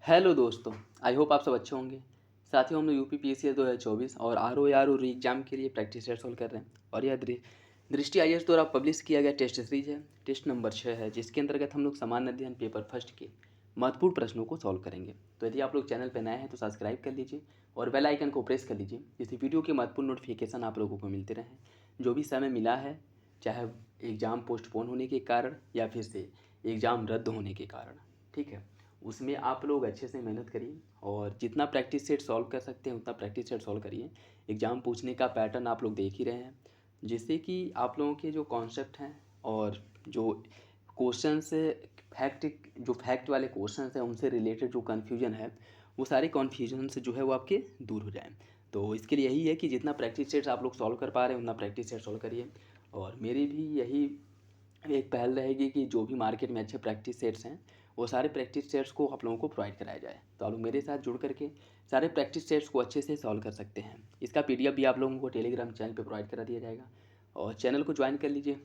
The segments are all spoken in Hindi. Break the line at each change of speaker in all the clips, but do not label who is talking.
हेलो दोस्तों, आई होप आप सब अच्छे होंगे। साथियों, हम लोग यूपीपीएससी 2024 और आर ओ एग्जाम के लिए प्रैक्टिस सेट सोल्व कर रहे हैं। और यह दृष्टि आईएएस द्वारा पब्लिश किया गया टेस्ट सीरीज है। टेस्ट नंबर 6 है, जिसके अंतर्गत हम लोग सामान्य अध्ययन पेपर फर्स्ट के महत्वपूर्ण प्रश्नों को सॉल्व करेंगे। तो यदि आप लोग चैनल पर नए हैं तो सब्सक्राइब कर लीजिए और बेल आइकन को प्रेस कर लीजिए, जिससे वीडियो के महत्वपूर्ण नोटिफिकेशन आप लोगों को मिलते रहें। जो भी समय मिला है, चाहे एग्ज़ाम पोस्टपोन होने के कारण या फिर से एग्ज़ाम रद्द होने के कारण, ठीक है, उसमें आप लोग अच्छे से मेहनत करिए और जितना प्रैक्टिस सेट सॉल्व कर सकते हैं उतना प्रैक्टिस सेट सॉल्व करिए। एग्ज़ाम पूछने का पैटर्न आप लोग देख ही रहे हैं, जिससे कि आप लोगों के जो कॉन्सेप्ट हैं और जो क्वेश्चंस फैक्ट वाले क्वेश्चंस हैं उनसे रिलेटेड जो कन्फ्यूजन है, वो सारे कन्फ्यूजन से जो है वो आपके दूर हो जाएँ। तो इसके लिए यही है कि जितना प्रैक्टिस सेट्स आप लोग सॉल्व कर पा रहे हैं उतना प्रैक्टिस सेट सॉल्व करिए। और मेरी भी यही एक पहल रहेगी कि जो भी मार्केट में अच्छे प्रैक्टिस सेट्स हैं वो सारे प्रैक्टिस सेट्स को आप लोगों को प्रोवाइड कराया जाए, तो आप लोग मेरे साथ जुड़ करके सारे प्रैक्टिस सेट्स को अच्छे से सॉल्व कर सकते हैं। इसका पीडीएफ भी आप लोगों को टेलीग्राम चैनल पे प्रोवाइड करा दिया जाएगा और चैनल को ज्वाइन कर लीजिए,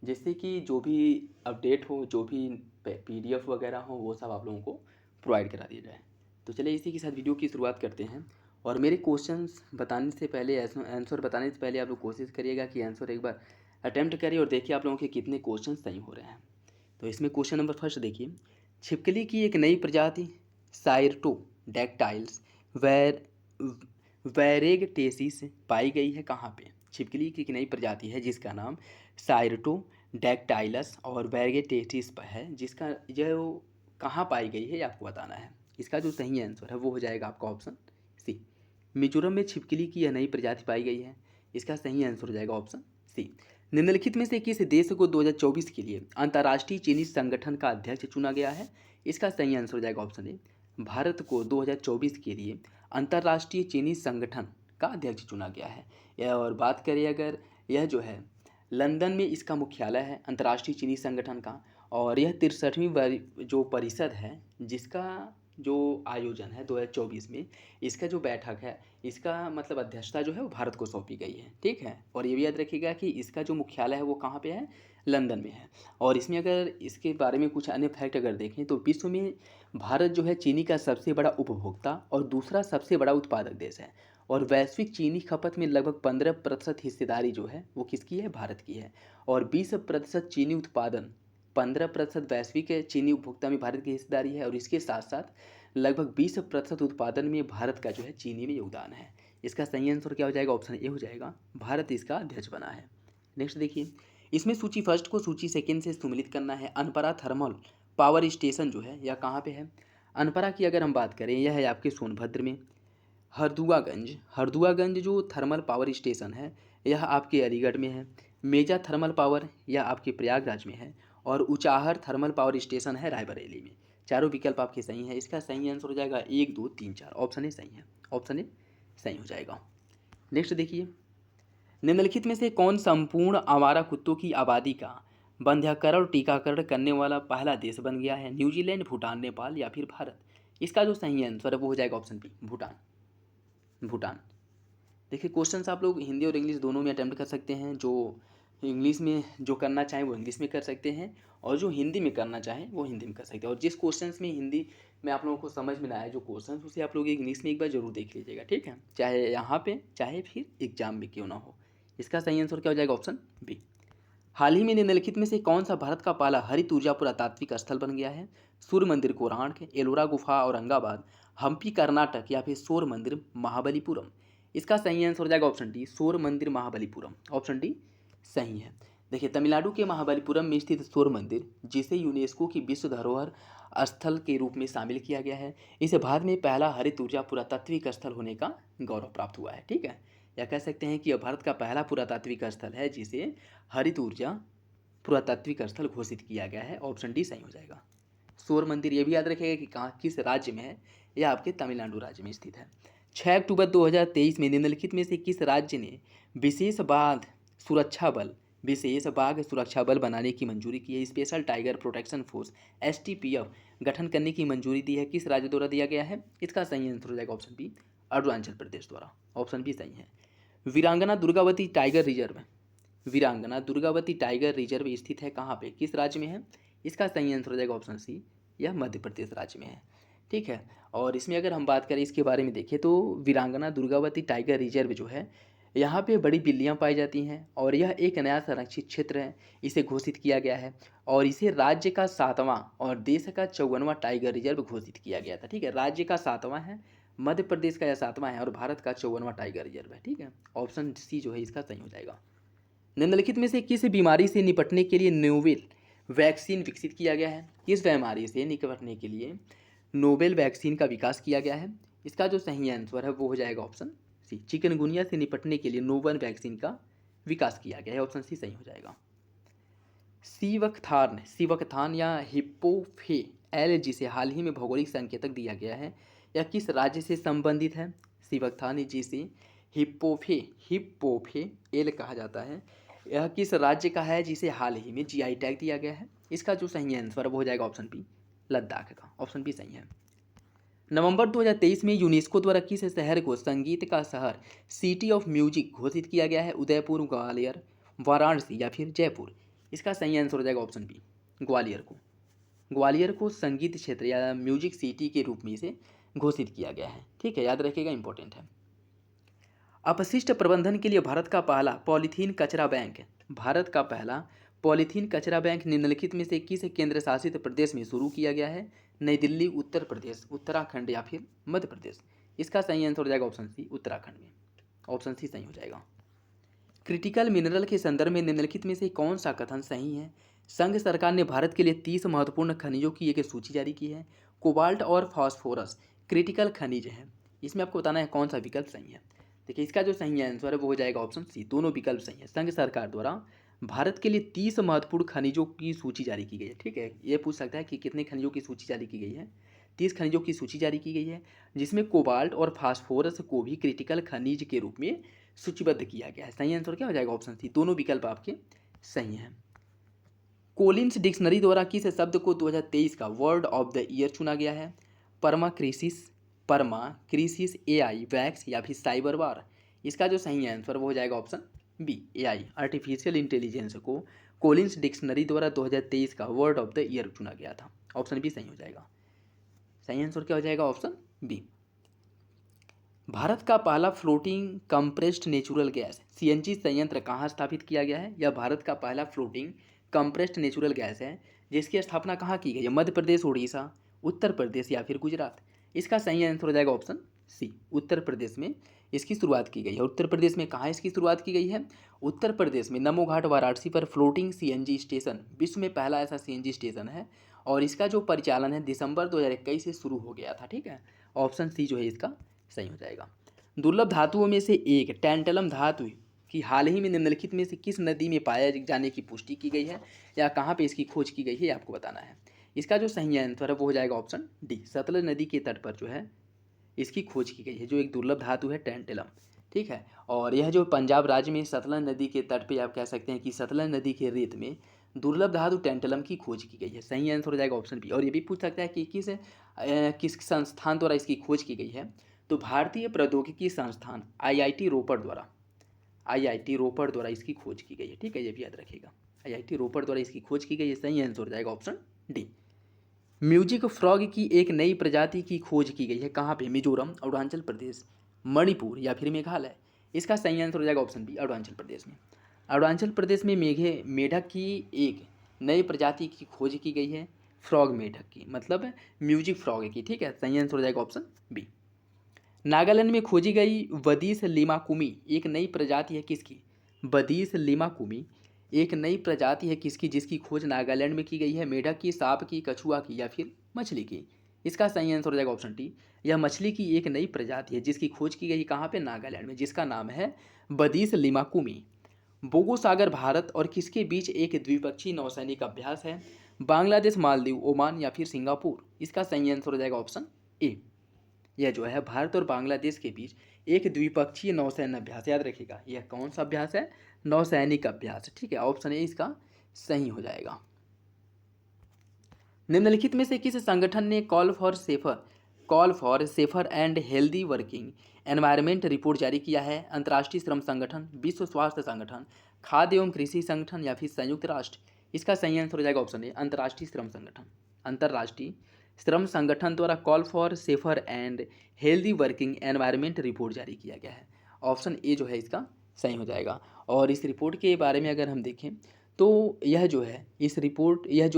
जिससे कि जो भी अपडेट हो, जो भी पीडीएफ वगैरह हो, वो सब आप लोगों को प्रोवाइड करा दिया जाए। तो चलिए इसी के साथ वीडियो की शुरुआत करते हैं। और मेरे क्वेश्चंस बताने से पहले, आंसर बताने से पहले आप लोग कोशिश करिएगा कि आंसर एक बार अटैम्प्ट करिए और देखिए आप लोगों के कितने क्वेश्चन सही हो रहे हैं। तो इसमें क्वेश्चन नंबर फर्स्ट देखिए, छिपकली की एक नई प्रजाति साइरटो डैक्टाइल्स वैर वैरेगटेसिस पाई गई है कहाँ पे? छिपकली की एक नई प्रजाति है जिसका नाम साइरटो डैक्टाइलस और वैरेगटेसिस पर है, जिसका जो कहाँ पाई गई है ये आपको बताना है। इसका जो सही आंसर है वो हो जाएगा आपका ऑप्शन सी, मिजोरम में छिपकली की यह नई प्रजाति पाई गई है। इसका सही आंसर हो जाएगा ऑप्शन सी। निम्नलिखित में से किस देश को 2024 के लिए अंतर्राष्ट्रीय चीनी संगठन का अध्यक्ष चुना गया है? इसका सही आंसर हो जाएगा ऑप्शन ए, भारत को 2024 के लिए अंतर्राष्ट्रीय चीनी संगठन का अध्यक्ष चुना गया है। यह, और बात करें अगर, यह जो है लंदन में इसका मुख्यालय है अंतर्राष्ट्रीय चीनी संगठन का। और यह 63वीं जो परिषद है जिसका जो आयोजन है 2024 में, इसका जो बैठक है, इसका मतलब अध्यक्षता जो है वो भारत को सौंपी गई है, ठीक है। और ये भी याद रखिएगा कि इसका जो मुख्यालय है वो कहाँ पे है? लंदन में है। और इसमें अगर इसके बारे में कुछ अन्य फैक्ट अगर देखें तो विश्व में भारत जो है चीनी का सबसे बड़ा उपभोक्ता और दूसरा सबसे बड़ा उत्पादक देश है। और वैश्विक चीनी खपत में लगभग 15% हिस्सेदारी जो है वो किसकी है? भारत की है। और 20% चीनी उत्पादन, 15% वैश्विक चीनी उपभोक्ता में भारत की हिस्सेदारी है। और इसके साथ साथ लगभग 20% उत्पादन में भारत का जो है चीनी में योगदान है। इसका सही आंसर क्या हो जाएगा? ऑप्शन ए हो जाएगा, भारत इसका अध्यक्ष बना है। नेक्स्ट देखिए, इसमें सूची फर्स्ट को सूची सेकंड से सम्मिलित करना है। अनपरा थर्मल पावर स्टेशन जो है यह कहाँ पे है? अनपरा की अगर हम बात करें, यह है आपके सोनभद्र में। हरदुआगंज जो थर्मल पावर स्टेशन है यह आपके अलीगढ़ में है। मेजा थर्मल पावर यह आपके प्रयागराज में है। और ऊंचाहर थर्मल पावर स्टेशन है रायबरेली में। चारों विकल्प आपके सही हैं। इसका सही आंसर हो जाएगा 1, 2, 3, 4। ऑप्शन ए सही है, ऑप्शन ए सही हो जाएगा। नेक्स्ट देखिए, निम्नलिखित में से कौन संपूर्ण आवारा कुत्तों की आबादी का बंध्याकरण और टीकाकरण करने वाला पहला देश बन गया है? न्यूजीलैंड, भूटान, नेपाल या फिर भारत? इसका जो सही आंसर है वो हो जाएगा ऑप्शन बी, भूटान। भूटान। देखिए, क्वेश्चंस आप लोग हिंदी और इंग्लिश दोनों में अटैम्प्ट कर सकते हैं। जो इंग्लिश में जो करना चाहें वो इंग्लिश में कर सकते हैं, और जो हिंदी में करना चाहें वो हिंदी में कर सकते हैं। और जिस क्वेश्चंस में हिंदी में आप लोगों को समझ में ना आए जो क्वेश्चंस, उसे आप लोग इंग्लिश में एक बार जरूर देख लीजिएगा, ठीक है, चाहे यहाँ पे चाहे फिर एग्जाम में क्यों ना हो। इसका सही आंसर क्या हो जाएगा? Option B. हाल ही में निम्नलिखित में से कौन सा भारत का पहला हरित ऊर्जा पुरातात्विक स्थल बन गया है? सूर्य मंदिर कोणार्क, एलोरा गुफा औरंगाबाद, हम्पी कर्नाटक या फिर सौर मंदिर महाबलीपुरम? इसका सही आंसर हो जाएगा ऑप्शन डी, सौर मंदिर महाबलीपुरम। ऑप्शन डी सही है। देखिए, तमिलनाडु के महाबलीपुरम में स्थित सौर मंदिर, जिसे यूनेस्को की विश्व धरोहर स्थल के रूप में शामिल किया गया है, इसे भारत में पहला हरित ऊर्जा पुरातात्विक स्थल होने का गौरव प्राप्त हुआ है, ठीक है। या कह सकते हैं कि यह भारत का पहला पुरातात्विक स्थल है जिसे हरित ऊर्जा पुरातात्विक स्थल घोषित किया गया है। ऑप्शन डी सही हो जाएगा। सौर मंदिर ये भी याद रखिएगा कि कहाँ, किस राज्य में है? यह आपके तमिलनाडु राज्य में स्थित है। 6 अक्टूबर 2023 में निम्नलिखित में से किस राज्य ने विशेष बाघ सुरक्षा बल बनाने की मंजूरी की है? स्पेशल टाइगर प्रोटेक्शन फोर्स एसटीपीएफ गठन करने की मंजूरी दी है? किस राज्य द्वारा दिया गया है? इसका सही आंसर हो जाएगा ऑप्शन बी, अरुणाचल प्रदेश द्वारा। ऑप्शन बी सही है। वीरांगना दुर्गावती टाइगर रिजर्व, वीरांगना दुर्गावती टाइगर रिजर्व स्थित है कहाँ पे, किस राज्य में है? इसका सही आंसर हो जाएगा ऑप्शन सी, यह मध्य प्रदेश राज्य में है। ठीक है। और इसमें अगर हम बात करें इसके बारे में देखें तो वीरांगना दुर्गावती टाइगर रिजर्व जो है, यहाँ पे बड़ी बिल्लियाँ पाई जाती हैं और यह एक नया संरक्षित क्षेत्र है। इसे घोषित किया गया है और इसे राज्य का 7वां और देश का 54वां टाइगर रिजर्व घोषित किया गया था। ठीक है, राज्य का 7वां है, मध्य प्रदेश का यह 7वां है और भारत का 54वां टाइगर रिजर्व है। ठीक है, ऑप्शन सी जो है इसका सही हो जाएगा। निम्नलिखित में से किस बीमारी से निपटने के लिए नोवेल वैक्सीन विकसित किया गया है? किस बीमारी से निपटने के लिए नोवेल वैक्सीन का विकास किया गया है? इसका जो सही आंसर है वो हो जाएगा ऑप्शन सी। चिकनगुनिया से निपटने के लिए नोवेल वैक्सीन का विकास किया गया है, ऑप्शन सी सही हो जाएगा। सीवकथान या हिप्पोफे एल जिसे हाल ही में भौगोलिक संकेतक दिया गया है, यह किस राज्य से संबंधित है? सीवकथान जिसे हिप्पोफे एल कहा जाता है, यह किस राज्य का है जिसे हाल ही में जीआई टैग दिया गया है? इसका जो सही आंसर वो हो जाएगा ऑप्शन बी, लद्दाख का, ऑप्शन बी सही है। नवंबर 2023 में यूनेस्को द्वारा किस शहर को संगीत का शहर सिटी ऑफ म्यूजिक घोषित किया गया है? उदयपुर, ग्वालियर, वाराणसी या फिर जयपुर? इसका सही आंसर हो जाएगा ऑप्शन बी, ग्वालियर को संगीत क्षेत्र या म्यूजिक सिटी के रूप में इसे घोषित किया गया है। ठीक है, याद रखिएगा, इंपॉर्टेंट है। अपशिष्ट प्रबंधन के लिए भारत का पहला पॉलीथीन कचरा बैंक निम्नलिखित में से किस केंद्र शासित प्रदेश में शुरू किया गया है? नई दिल्ली, उत्तर प्रदेश, उत्तराखंड या फिर मध्य प्रदेश? इसका सही आंसर हो जाएगा ऑप्शन सी, उत्तराखंड में, ऑप्शन सी सही हो जाएगा। क्रिटिकल मिनरल के संदर्भ में निम्नलिखित में से कौन सा कथन सही है? संघ सरकार ने भारत के लिए 30 महत्वपूर्ण खनिजों की एक सूची जारी की है। कोबाल्ट और फास्फोरस क्रिटिकल खनिज हैं। इसमें आपको बताना है कौन सा विकल्प सही है। देखिए, इसका जो सही आंसर है वो हो जाएगा ऑप्शन सी, दोनों विकल्प सही है। संघ सरकार द्वारा भारत के लिए 30 महत्वपूर्ण खनिजों की सूची जारी की गई है। ठीक है, ये पूछ सकता है कि कितने खनिजों की सूची जारी की गई है? 30 खनिजों की सूची जारी की गई है, जिसमें कोबाल्ट और फास्फोरस को भी क्रिटिकल खनिज के रूप में सूचीबद्ध किया गया है। सही आंसर क्या हो जाएगा? ऑप्शन सी, दोनों विकल्प आपके सही हैं। कोलिन्स डिक्शनरी द्वारा किस शब्द को 2023 का वर्ड ऑफ द ईयर चुना गया है? पर्मा क्रिसिस, एआई, वैक्स या फिर साइबर वार? इसका जो सही आंसर वो हो जाएगा option B, AI, artificial intelligence को कोलिन्स डिक्शनरी द्वारा 2023 का वर्ड ऑफ द ईयर चुना गया था। ऑप्शन बी सही हो जाएगा। सही आंसर क्या हो जाएगा? Option B. भारत का पहला floating compressed natural gas CNG संयंत्र कहाँ स्थापित किया गया है? यह भारत का पहला फ्लोटिंग कंप्रेस्ड नेचुरल गैस है, जिसकी स्थापना कहाँ की गई है? मध्य प्रदेश, उड़ीसा, उत्तर प्रदेश या फिर गुजरात? इसका सही आंसर हो जाएगा ऑप्शन सी, उत्तर प्रदेश में इसकी शुरुआत की गई है। उत्तर प्रदेश में कहाँ इसकी शुरुआत की गई है? उत्तर प्रदेश में नमो घाट वाराणसी पर फ्लोटिंग सीएनजी स्टेशन विश्व में पहला ऐसा सीएनजी स्टेशन है और इसका जो परिचालन है दिसंबर 2021 से शुरू हो गया था। ठीक है, ऑप्शन सी जो है इसका सही हो जाएगा। दुर्लभ धातुओं में से एक टैंटलम धातु की हाल ही में निम्नलिखित में से किस नदी में पाया जाने की पुष्टि की गई है या कहाँ पे इसकी खोज की गई है, आपको बताना है। इसका जो सही आंसर है वो हो जाएगा ऑप्शन डी, सतलज नदी के तट पर जो है इसकी खोज की गई है, जो एक दुर्लभ धातु है टैंटलम। ठीक है, और यह जो पंजाब राज्य में सतलज नदी के तट पे आप कह सकते हैं कि सतलज नदी के रेत में दुर्लभ धातु टैंटलम की खोज की गई है। सही आंसर हो जाएगा ऑप्शन बी। और ये भी पूछ सकता है कि किस संस्थान द्वारा इसकी खोज की गई है, तो भारतीय प्रौद्योगिकी संस्थान आईआईटी रोपड़ द्वारा इसकी खोज की गई है। ठीक है, ये भी याद रखिएगा, आईआईटी रोपड़ द्वारा इसकी खोज की गई है। सही आंसर हो जाएगा ऑप्शन डी। म्यूजिक फ्रॉग की एक नई प्रजाति की खोज की गई है कहाँ पे? मिजोरम, अरुणाचल प्रदेश, मणिपुर या फिर मेघालय? इसका सही आंसर हो जाएगा ऑप्शन बी, अरुणाचल प्रदेश में। अरुणाचल प्रदेश में मेढक की एक नई प्रजाति की खोज की गई है, फ्रॉग मेढक की, मतलब म्यूजिक फ्रॉग की। ठीक है, सही आंसर हो जाएगा ऑप्शन बी। नागालैंड में खोजी गई बदीस लिमाकुमी एक नई प्रजाति है किसकी? बदीस लिमाकुमी एक नई प्रजाति है किसकी जिसकी खोज नागालैंड में की गई है? मेढक की, सांप की, कछुआ की या फिर मछली की? इसका सही आंसर हो जाएगा ऑप्शन डी, यह मछली की एक नई प्रजाति है जिसकी खोज की गई कहाँ पे? नागालैंड में, जिसका नाम है बदीस लिमाकुमी। बोगो सागर भारत और किसके बीच एक द्विपक्षीय नौसैनिक अभ्यास है? बांग्लादेश, मालदीव, ओमान या फिर सिंगापुर? इसका सही आंसर हो जाएगा ऑप्शन ए, यह जो है भारत और बांग्लादेश के बीच एक द्विपक्षीय नौसैन्य अभ्यास। याद रखिएगा, यह कौन सा अभ्यास है? नौसैनिक अभ्यास। ठीक है, ऑप्शन ए इसका सही हो जाएगा। निम्नलिखित में से किस संगठन ने call for safer and healthy working environment report जारी किया है? अंतर्राष्ट्रीय श्रम संगठन, विश्व स्वास्थ्य संगठन, खाद्य एवं कृषि संगठन या फिर संयुक्त राष्ट्र? इसका सही आंसर हो जाएगा ऑप्शन ए, अंतर्राष्ट्रीय श्रम संगठन। अंतर्राष्ट्रीय श्रम संगठन द्वारा call for safer and healthy working environment report जारी किया गया है। ऑप्शन ए जो है इसका सही हो जाएगा। और इस रिपोर्ट के बारे में अगर हम देखें तो यह जो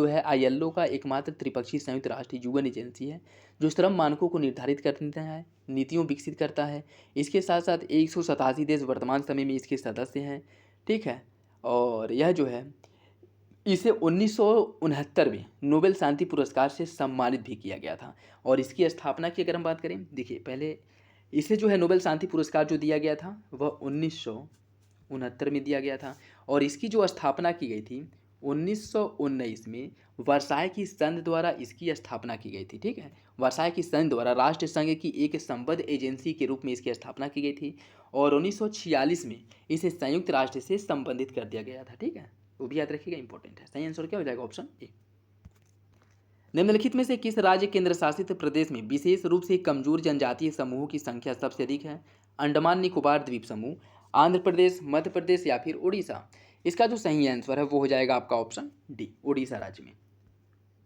है आईएलओ का एकमात्र त्रिपक्षीय संयुक्त राष्ट्र यूएन एजेंसी है जो श्रम मानकों को निर्धारित करता है, नीतियों विकसित करता है। इसके साथ साथ 187 देश वर्तमान समय में इसके सदस्य हैं, ठीक है। और यह जो है इसे 1969 में नोबेल शांति पुरस्कार से सम्मानित भी किया गया था। और इसकी स्थापना की अगर हम बात करें, देखिए पहले इसे जो है नोबेल शांति पुरस्कार जो दिया गया था वह 1969 में दिया गया था। और इसकी जो स्थापना की गई थी 1919 में वर्साय की संघ द्वारा इसकी स्थापना की गई थी, ठीक है। वर्साय की संघ द्वारा राष्ट्र संघ की एक संबद्ध एजेंसी के रूप में इसकी स्थापना की गई थी। और 1946 में इसे संयुक्त राष्ट्र से संबंधित कर दिया गया था, ठीक है। वो भी याद रखिएगा, इंपॉर्टेंट है। सही आंसर क्या हो जाएगा? Option A. निम्नलिखित में से किस राज्य केंद्र शासित प्रदेश में विशेष रूप से कमजोर जनजातीय समूहों की संख्या सबसे अधिक है? अंडमान निकोबार द्वीप समूह, आंध्र प्रदेश, मध्य प्रदेश या फिर उड़ीसा? इसका जो सही आंसर है वो हो जाएगा आपका ऑप्शन डी, उड़ीसा राज्य में।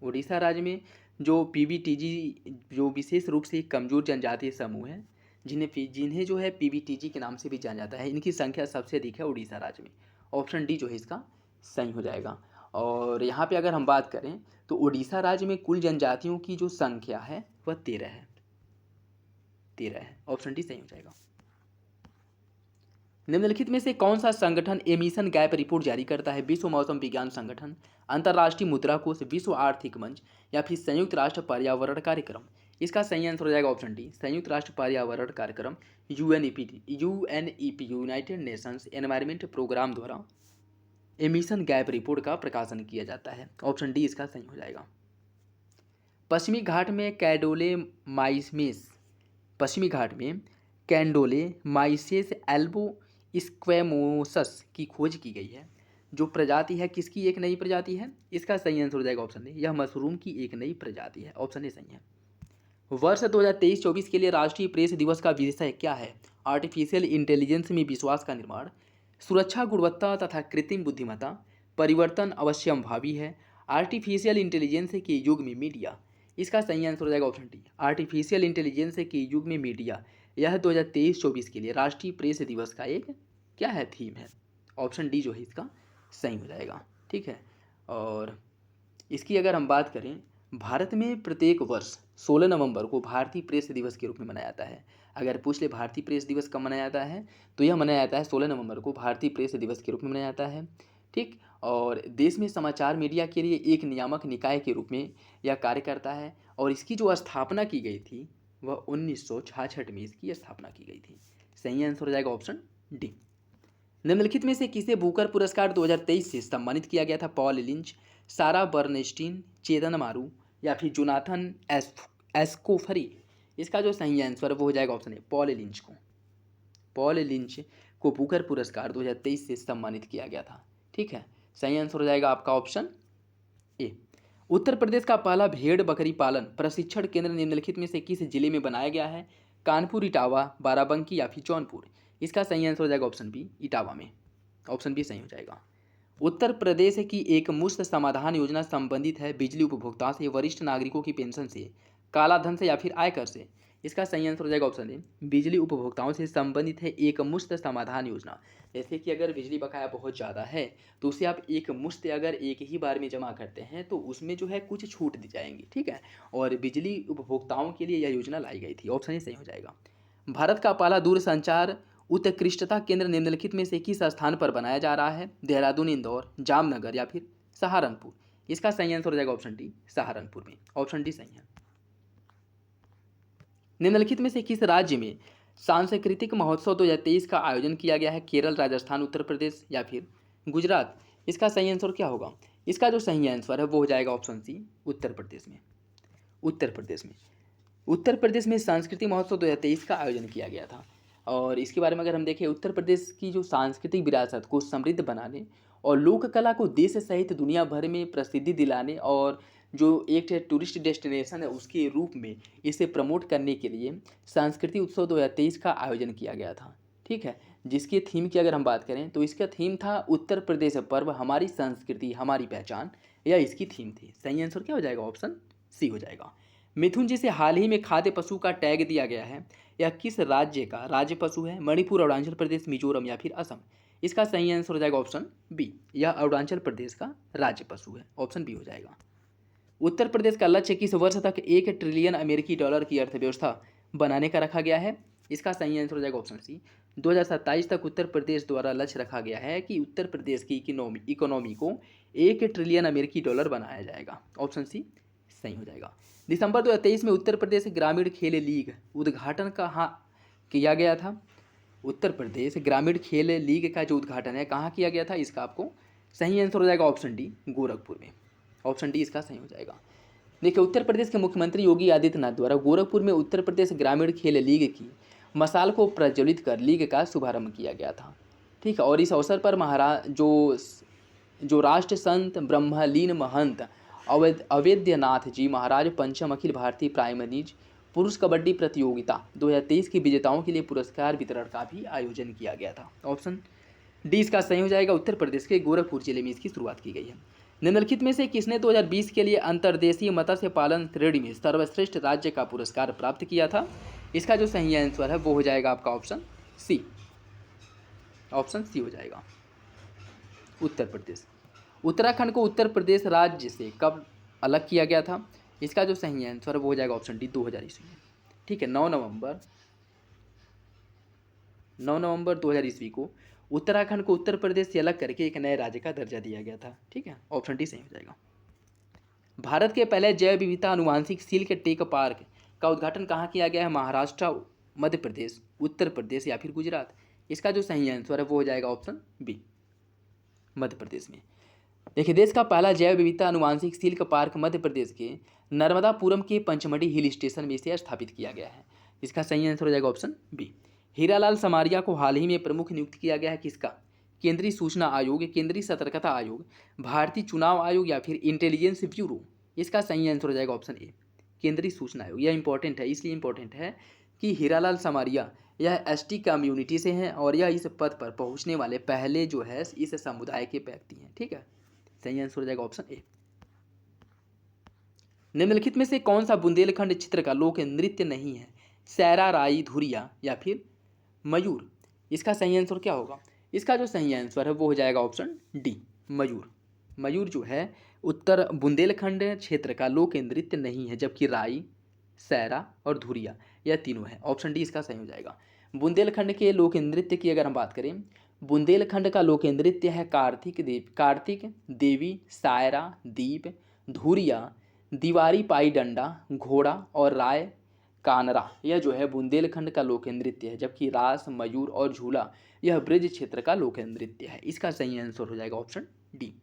उड़ीसा राज्य में जो पीबीटीजी जो विशेष रूप से कमजोर जनजातीय समूह है जिन्हें जो है पीबीटीजी के नाम से भी जाना जाता है, इनकी संख्या सबसे अधिक है उड़ीसा राज्य में। ऑप्शन डी जो है इसका सही हो जाएगा। और यहाँ पे अगर हम बात करें तो उड़ीसा राज्य में कुल जनजातियों की जो संख्या है वह 13 है। 13 है, ऑप्शन डी सही हो जाएगा। निम्नलिखित में से कौन सा संगठन एमिशन गैप रिपोर्ट जारी करता है? विश्व मौसम विज्ञान संगठन, अंतर्राष्ट्रीय मुद्रा कोष, विश्व आर्थिक मंच या फिर संयुक्त राष्ट्र पर्यावरण कार्यक्रम? इसका सही आंसर हो जाएगा ऑप्शन डी, संयुक्त राष्ट्र पर्यावरण कार्यक्रम UNEP United Nations environment programme द्वारा एमिशन गैप रिपोर्ट का प्रकाशन किया जाता है। ऑप्शन डी इसका सही हो जाएगा। पश्चिमी घाट में कैंडोलेमाइसेस एल्बो स्क्वेमोसस की खोज की गई है। जो प्रजाति है किसकी एक नई प्रजाति है? इसका सही आंसर हो जाएगा ऑप्शन ए, यह मशरूम की एक नई प्रजाति है। ऑप्शन ए सही है। वर्ष 2023-24 के लिए राष्ट्रीय प्रेस दिवस का विषय क्या है? आर्टिफिशियल इंटेलिजेंस में विश्वास का निर्माण, सुरक्षा, गुणवत्ता तथा कृत्रिम बुद्धिमत्ता, परिवर्तन अवश्यंभावी है, आर्टिफिशियल इंटेलिजेंस के युग में मीडिया? इसका सही आंसर हो जाएगा ऑप्शन डी, आर्टिफिशियल इंटेलिजेंस के युग में मीडिया। यह 2023-24 के लिए राष्ट्रीय प्रेस दिवस का एक क्या है? थीम है। ऑप्शन डी जो है इसका सही हो जाएगा, ठीक है। और इसकी अगर हम बात करें, भारत में प्रत्येक वर्ष 16 नवंबर को भारतीय प्रेस दिवस के रूप में मनाया जाता है। अगर पूछ ले भारतीय प्रेस दिवस कब मनाया जाता है तो यह मनाया जाता है 16 नवंबर को भारतीय प्रेस दिवस के रूप में मनाया जाता है, ठीक। और देश में समाचार मीडिया के लिए एक नियामक निकाय के रूप में यह कार्य करता है। और इसकी जो स्थापना की गई थी वह 1966 में इसकी स्थापना की गई थी। सही आंसर हो जाएगा ऑप्शन डी। निम्नलिखित में से किसे बुकर पुरस्कार 2023 से सम्मानित किया गया था? पॉल लिंच, सारा बर्नस्टीन, चेतन मारू या फिर जोनाथन एस्कोफरी? इसका जो सही आंसर है वो हो जाएगा ऑप्शन ए, पॉल लिंच को बुकर पुरस्कार 2023 से सम्मानित किया गया था, ठीक है। सही आंसर हो जाएगा आपका ऑप्शन ए। उत्तर प्रदेश का पहला भेड़ बकरी पालन प्रशिक्षण केंद्र निम्नलिखित में से किस जिले में बनाया गया है? कानपुर, इटावा, बाराबंकी या फिर जौनपुर? इसका सही आंसर हो जाएगा ऑप्शन बी, इटावा में। ऑप्शन बी सही हो जाएगा। उत्तर प्रदेश की एक मुफ्त समाधान योजना संबंधित है बिजली उपभोक्ता से, वरिष्ठ नागरिकों की पेंशन से, काला धन से या फिर आयकर से? इसका सही आंसर हो जाएगा ऑप्शन ए, बिजली उपभोक्ताओं से संबंधित है एक मुफ्त समाधान योजना। जैसे कि अगर बिजली बकाया बहुत ज़्यादा है तो उसे आप एक मुश्त अगर एक ही बार में जमा करते हैं तो उसमें जो है कुछ छूट दी जाएंगी, ठीक है। और बिजली उपभोक्ताओं के लिए यह योजना लाई गई थी। ऑप्शन ए सही हो जाएगा। भारत का पहला दूरसंचार उत्कृष्टता केंद्र निम्नलिखित में से किस स्थान पर बनाया जा रहा है? देहरादून, इंदौर, जामनगर या फिर सहारनपुर? इसका सही आंसर हो जाएगा ऑप्शन डी, सहारनपुर में। ऑप्शन डी सही है। निम्नलिखित में से किस राज्य में सांस्कृतिक महोत्सव 2023 का आयोजन किया गया है? केरल, राजस्थान, उत्तर प्रदेश या फिर गुजरात? इसका सही आंसर क्या होगा? इसका जो सही आंसर है वो हो जाएगा ऑप्शन सी, उत्तर प्रदेश में। उत्तर प्रदेश में सांस्कृतिक महोत्सव 2023 का आयोजन किया गया था। और इसके बारे में अगर हम देखें, उत्तर प्रदेश की जो सांस्कृतिक विरासत को समृद्ध बनाने और लोक कला को देश सहित दुनिया भर में प्रसिद्धि दिलाने और जो एक टूरिस्ट डेस्टिनेशन है उसके रूप में इसे प्रमोट करने के लिए सांस्कृतिक उत्सव 2023 का आयोजन किया गया था, ठीक है। जिसके थीम की अगर हम बात करें तो इसका थीम था उत्तर प्रदेश पर्व, हमारी संस्कृति हमारी पहचान, यह इसकी थीम थी। सही आंसर क्या हो जाएगा? ऑप्शन सी हो जाएगा। मिथुन जिसे हाल ही में खाद्य पशु का टैग दिया गया है, यह किस राज्य का राज्य पशु है? मणिपुर, अरुणाचल प्रदेश, मिजोरम या फिर असम? इसका सही आंसर हो जाएगा ऑप्शन बी, यह अरुणाचल प्रदेश का राज्य पशु है। ऑप्शन बी हो जाएगा। उत्तर प्रदेश का लक्ष्य किस वर्ष तक 1 ट्रिलियन अमेरिकी डॉलर की अर्थव्यवस्था बनाने का रखा गया है? इसका सही आंसर हो जाएगा ऑप्शन सी, 2027 तक उत्तर प्रदेश द्वारा लक्ष्य रखा गया है कि उत्तर प्रदेश की इकोनॉमी को 1 ट्रिलियन अमेरिकी डॉलर बनाया जाएगा। ऑप्शन सी सही हो जाएगा। दिसंबर 2023 में उत्तर प्रदेश ग्रामीण खेल लीग उद्घाटन कहाँ किया गया था? उत्तर प्रदेश ग्रामीण खेल लीग का जो उद्घाटन है कहाँ किया गया था? इसका आपको सही आंसर हो जाएगा ऑप्शन डी, गोरखपुर में। ऑप्शन डी इसका सही हो जाएगा। देखिए, उत्तर प्रदेश के मुख्यमंत्री योगी आदित्यनाथ द्वारा गोरखपुर में उत्तर प्रदेश ग्रामीण खेल लीग की मसाल को प्रज्वलित कर लीग का शुभारंभ किया गया था। ठीक है, और इस अवसर पर महाराज जो राष्ट्र संत ब्रह्मलीन महंत अवैद्यनाथ जी महाराज पंचम अखिल भारतीय प्राइमरीज पुरुष कबड्डी प्रतियोगिता 2023 के विजेताओं के लिए पुरस्कार वितरण का भी आयोजन किया गया था। ऑप्शन डी इसका सही हो जाएगा। उत्तर प्रदेश के गोरखपुर जिले में इसकी शुरुआत की गई है। निम्नलिखित में से किसने 2020 के लिए अंतर्देशीय मत्स्य पालन श्रेणी में सर्वश्रेष्ठ राज्य का पुरस्कार प्राप्त किया था? इसका जो सही आंसर है वो हो जाएगा आपका ऑप्शन सी। ऑप्शन सी हो जाएगा, उत्तर प्रदेश। उत्तराखंड को उत्तर प्रदेश राज्य से कब अलग किया गया था? इसका जो सही आंसर है वो हो जाएगा ऑप्शन डी, 2000 ईस्वी में। ठीक है, 9 नवंबर 2000 ईस्वी को उत्तराखंड को उत्तर प्रदेश से अलग करके एक नए राज्य का दर्जा दिया गया था। ठीक है, ऑप्शन डी सही हो जाएगा। भारत के पहले जैव विविधता अनुवांशिक सिल्क टेक पार्क का उद्घाटन कहाँ किया गया है? महाराष्ट्र, मध्य प्रदेश, उत्तर प्रदेश या फिर गुजरात? इसका जो सही आंसर है वो हो जाएगा ऑप्शन बी, मध्य प्रदेश में। देखिए, देश का पहला जैव विविधता अनुवांशिक सिल्क पार्क मध्य प्रदेश के नर्मदापुरम के पंचमढ़ी हिल स्टेशन में इसे स्थापित किया गया है। इसका सही आंसर हो जाएगा ऑप्शन बी। हीरालाल समारिया को हाल ही में प्रमुख नियुक्त किया गया है किसका? केंद्रीय सूचना आयोग, केंद्रीय सतर्कता आयोग, भारतीय चुनाव आयोग या फिर इंटेलिजेंस ब्यूरो? इसका सही आंसर हो जाएगा ऑप्शन ए, केंद्रीय सूचना आयोग। यह इंपॉर्टेंट है, इसलिए इंपॉर्टेंट है कि हीरालाल समारिया यह एसटी कम्युनिटी से हैं और यह इस पद पर पहुंचने वाले पहले जो है इस समुदाय के व्यक्ति हैं। ठीक है, सही आंसर हो जाएगा ऑप्शन ए। निम्नलिखित में से कौन सा बुंदेलखंड क्षेत्र का लोक नृत्य नहीं है? सैरा, राई, धुरिया या फिर मयूर? इसका सही आंसर क्या होगा? इसका जो सही आंसर है वो हो जाएगा ऑप्शन डी, मयूर। मयूर जो है उत्तर बुंदेलखंड क्षेत्र का लोक नृत्य नहीं है, जबकि राई, सैरा और धुरिया यह तीनों है। ऑप्शन डी इसका सही हो जाएगा। बुंदेलखंड के लोक नृत्य की अगर हम बात करें, बुंदेलखंड का लोक नृत्य है कार्तिक देवी, सायरा, दीप, धुरिया, दीवारी पाई डंडा, घोड़ा और राय कानरा यह जो है बुंदेलखंड का लोक नृत्य है, जबकि रास, मयूर और झूला यह ब्रज क्षेत्र का लोक नृत्य है। इसका सही आंसर हो जाएगा ऑप्शन डी।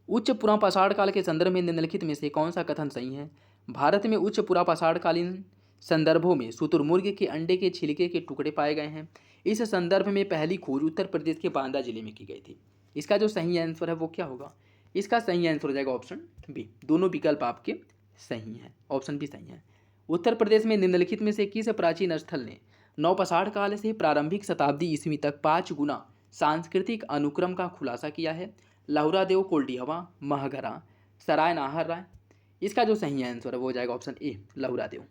उच्च पुरापाषाण काल के संदर्भ में निम्नलिखित में से कौन सा कथन सही है? भारत में उच्च पुरापाषाण कालीन संदर्भों में शुतुरमुर्ग के अंडे के छिलके के टुकड़े पाए गए हैं। इस संदर्भ में पहली खोज उत्तर प्रदेश के बांदा जिले में की गई थी। इसका जो सही आंसर है वो क्या होगा? इसका सही आंसर हो जाएगा ऑप्शन बी। दोनों विकल्प आपके सही हैं, ऑप्शन बी सही है। उत्तर प्रदेश में निम्नलिखित में से किस प्राचीन स्थल ने नवपाषाण काल से प्रारंभिक शताब्दी ईस्वी तक 5 गुना सांस्कृतिक अनुक्रम का खुलासा किया है? लहुरा देव, कोल्डिहवा, महगरा, सराय नाहर राय? इसका जो सही आंसर है वो हो जाएगा ऑप्शन ए, लहुरा देव।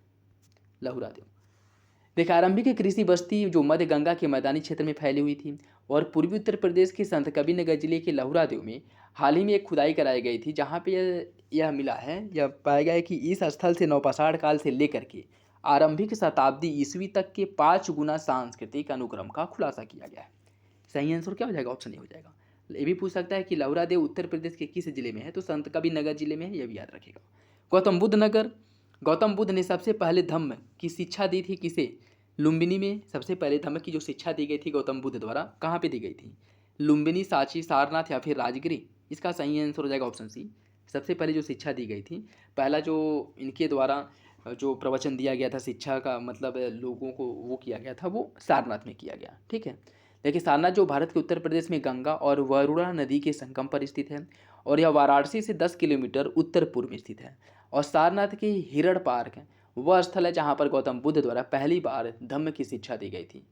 देखिए, आरंभिक कृषि बस्ती जो मध्य गंगा के मैदानी क्षेत्र में फैली हुई थी और पूर्वी उत्तर प्रदेश के संत कबीरनगर जिले के लहुरा देव में हाल ही में एक खुदाई कराई गई थी, जहाँ पे यह मिला है, यह पाया गया है कि इस स्थल से नवपाषाण काल से लेकर के आरंभिक शताब्दी ईस्वी तक के 5 गुना सांस्कृतिक अनुक्रम का खुलासा किया गया है। सही आंसर क्या हो जाएगा? ऑप्शन ए हो जाएगा। ये भी पूछ सकता है कि लहुरा देव उत्तर प्रदेश के किस जिले में है, तो संत कबीरनगर जिले में है, यह भी याद रखेगा। गौतम बुद्ध ने सबसे पहले धम्म की शिक्षा दी थी किसे? लुम्बिनी में सबसे पहले धम्म की जो शिक्षा दी गई थी गौतम बुद्ध द्वारा, कहाँ पे दी गई थी? लुम्बिनी, सांची, सारनाथ या फिर राजगिरी? इसका सही आंसर हो जाएगा ऑप्शन सी। सबसे पहले जो शिक्षा दी गई थी, पहला जो इनके द्वारा जो प्रवचन दिया गया था, शिक्षा का मतलब लोगों को वो किया गया था, वो सारनाथ में किया गया। ठीक है, देखिए सारनाथ जो भारत के उत्तर प्रदेश में गंगा और वरुणा नदी के संगम पर स्थित है और यह वाराणसी से 10 किलोमीटर उत्तर पूर्व में स्थित है। और सारनाथ के हिरण पार्क वह स्थल है जहाँ पर गौतम बुद्ध द्वारा पहली बार धम्म की शिक्षा दी गई थी।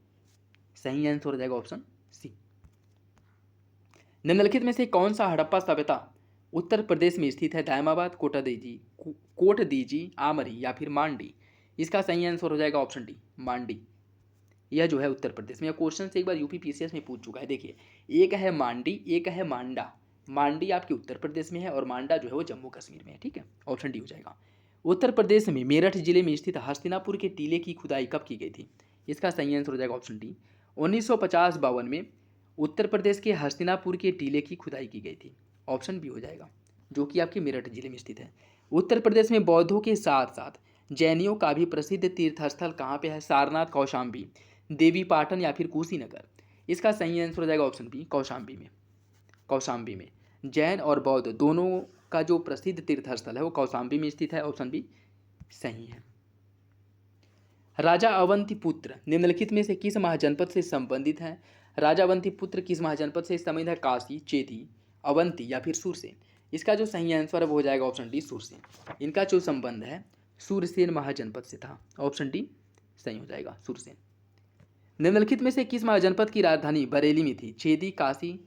सही आंसर हो जाएगा ऑप्शन सी। निम्नलिखित में से कौन सा हड़प्पा सभ्यता उत्तर प्रदेश में स्थित है दायमाबाद, कोटदीजी, आमरी या फिर मांडी। इसका सही आंसर हो जाएगा ऑप्शन डी, मांडी। यह जो है उत्तर प्रदेश में, क्वेश्चन से एक बार यूपी पीसीएस में पूछ चुका है। देखिए, एक है मांडी, एक है मांडा। मांडी आपके उत्तर प्रदेश में है और मांडा जो है वो जम्मू कश्मीर में है। ठीक है, ऑप्शन डी हो जाएगा। उत्तर प्रदेश में मेरठ जिले में स्थित हस्तिनापुर के टीले की खुदाई कब की गई थी? इसका सही आंसर हो जाएगा ऑप्शन डी, 1950-52 में उत्तर प्रदेश के हस्तिनापुर के टीले की खुदाई की गई थी। ऑप्शन बी हो जाएगा, जो कि आपके मेरठ जिले में स्थित है। उत्तर प्रदेश में बौद्धों के साथ साथ जैनियों का भी प्रसिद्ध तीर्थस्थल कहाँ पे है? सारनाथ, कौशाम्बी, देवी पाटन या फिर कुशीनगर। इसका सही आंसर हो जाएगा ऑप्शन बी, कौशाम्बी में। कौशाम्बी में जैन और बौद्ध दोनों का जो प्रसिद्ध तीर्थस्थल है वो कौशाम्बी में स्थित है। ऑप्शन बी सही है। राजा अवंतीपुत्र निम्नलिखित में से किस महाजनपद से संबंधित है? राजा अवंतीपुत्र किस महाजनपद से संबंधित है? काशी, चेदी, अवंती या फिर सूरसेन। इसका जो सही आंसर है वो हो जाएगा ऑप्शन डी, सूरसेन। इनका जो संबंध है सूरसेन महाजनपद से था। ऑप्शन डी सही हो जाएगा, सूरसेन। निम्नलिखित में से किस महाजनपद की राजधानी बरेली में थी? चेदी, काशी,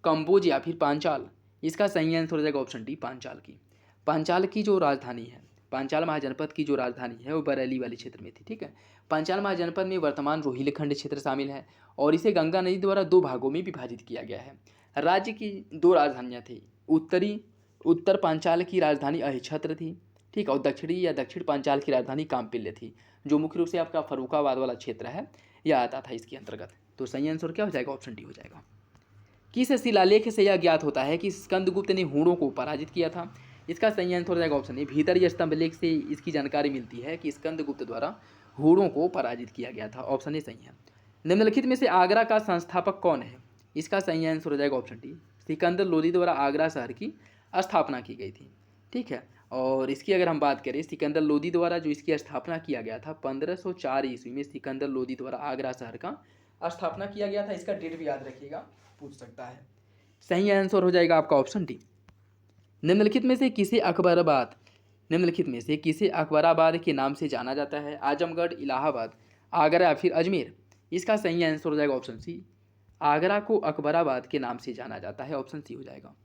कंबोज या फिर पांचाल। इसका सही आंसर हो जाएगा ऑप्शन डी, पांचाल की। पांचाल की जो राजधानी है, पांचाल महाजनपद की जो राजधानी है वो बरेली वाले क्षेत्र में थी। ठीक है, पांचाल महाजनपद में वर्तमान रोहिलखंड क्षेत्र शामिल है और इसे गंगा नदी द्वारा दो भागों में विभाजित किया गया है। राज्य की दो राजधानियाँ थी। उत्तर पांचाल की राजधानी अहिच्छत्र थी, ठीक, और दक्षिण पांचाल की राजधानी काम्पिल्य थी, जो मुख्य रूप से आपका फर्रुखाबाद वाला क्षेत्र है यह आता था इसके अंतर्गत। तो सही आंसर क्या हो जाएगा? ऑप्शन डी हो जाएगा। किस शिलालेख से यह ज्ञात होता है कि स्कंदगुप्त ने हूणों को पराजित किया था? इसका सही आंसर हो जाएगा ऑप्शन ए, भीतरी स्तंभ लेख से इसकी जानकारी मिलती है कि स्कंदगुप्त द्वारा हूणों को पराजित किया गया था। ऑप्शन ए सही है। निम्नलिखित में से आगरा का संस्थापक कौन है? इसका सही आंसर हो जाएगा ऑप्शन डी, सिकंदर लोदी द्वारा आगरा शहर की स्थापना की गई थी। ठीक है, और इसकी अगर हम बात करें, सिकंदर लोदी द्वारा जो इसकी स्थापना किया गया था 1504 ईस्वी में सिकंदर लोदी द्वारा आगरा शहर का स्थापना किया गया था। इसका डेट भी याद रखिएगा, पूछ सकता है। सही आंसर हो जाएगा आपका ऑप्शन डी। निम्नलिखित में से किसे अकबराबाद के नाम से जाना जाता है? आजमगढ़, इलाहाबाद, आगरा या फिर अजमेर। इसका सही आंसर हो जाएगा ऑप्शन सी, आगरा को अकबराबाद के नाम से जाना जाता है। ऑप्शन सी हो जाएगा।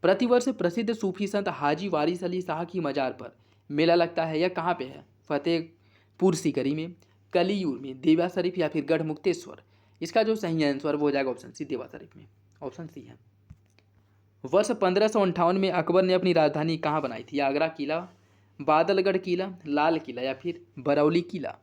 प्रतिवर्ष प्रसिद्ध सूफी संत हाजी वारिस अली शाह की मजार पर मेला लगता है, यह कहाँ पे है? फतेहपुर सीकरी में, कलियूर में, देवा शरीफ या फिर गढ़ मुक्तेश्वर। इसका जो सही आंसर वो हो जाएगा ऑप्शन सी, देवा शरीफ में। ऑप्शन सी है। वर्ष 1558 में अकबर ने अपनी राजधानी कहाँ बनाई थी? आगरा किला, बादलगढ़ किला, लाल किला या फिर बरौली किला।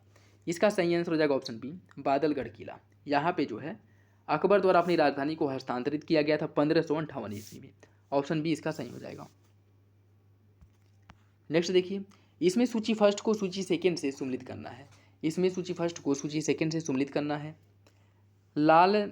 इसका सही आंसर हो जाएगा ऑप्शन बी, बादलगढ़ किला। यहाँ पे जो है अकबर द्वारा अपनी राजधानी को हस्तांतरित किया गया था 1558 ईस्वी में। ऑप्शन बी इसका सही हो जाएगा। नेक्स्ट देखिए, इसमें सूची फर्स्ट को सूची सेकंड से सम्मिलित करना है। लाल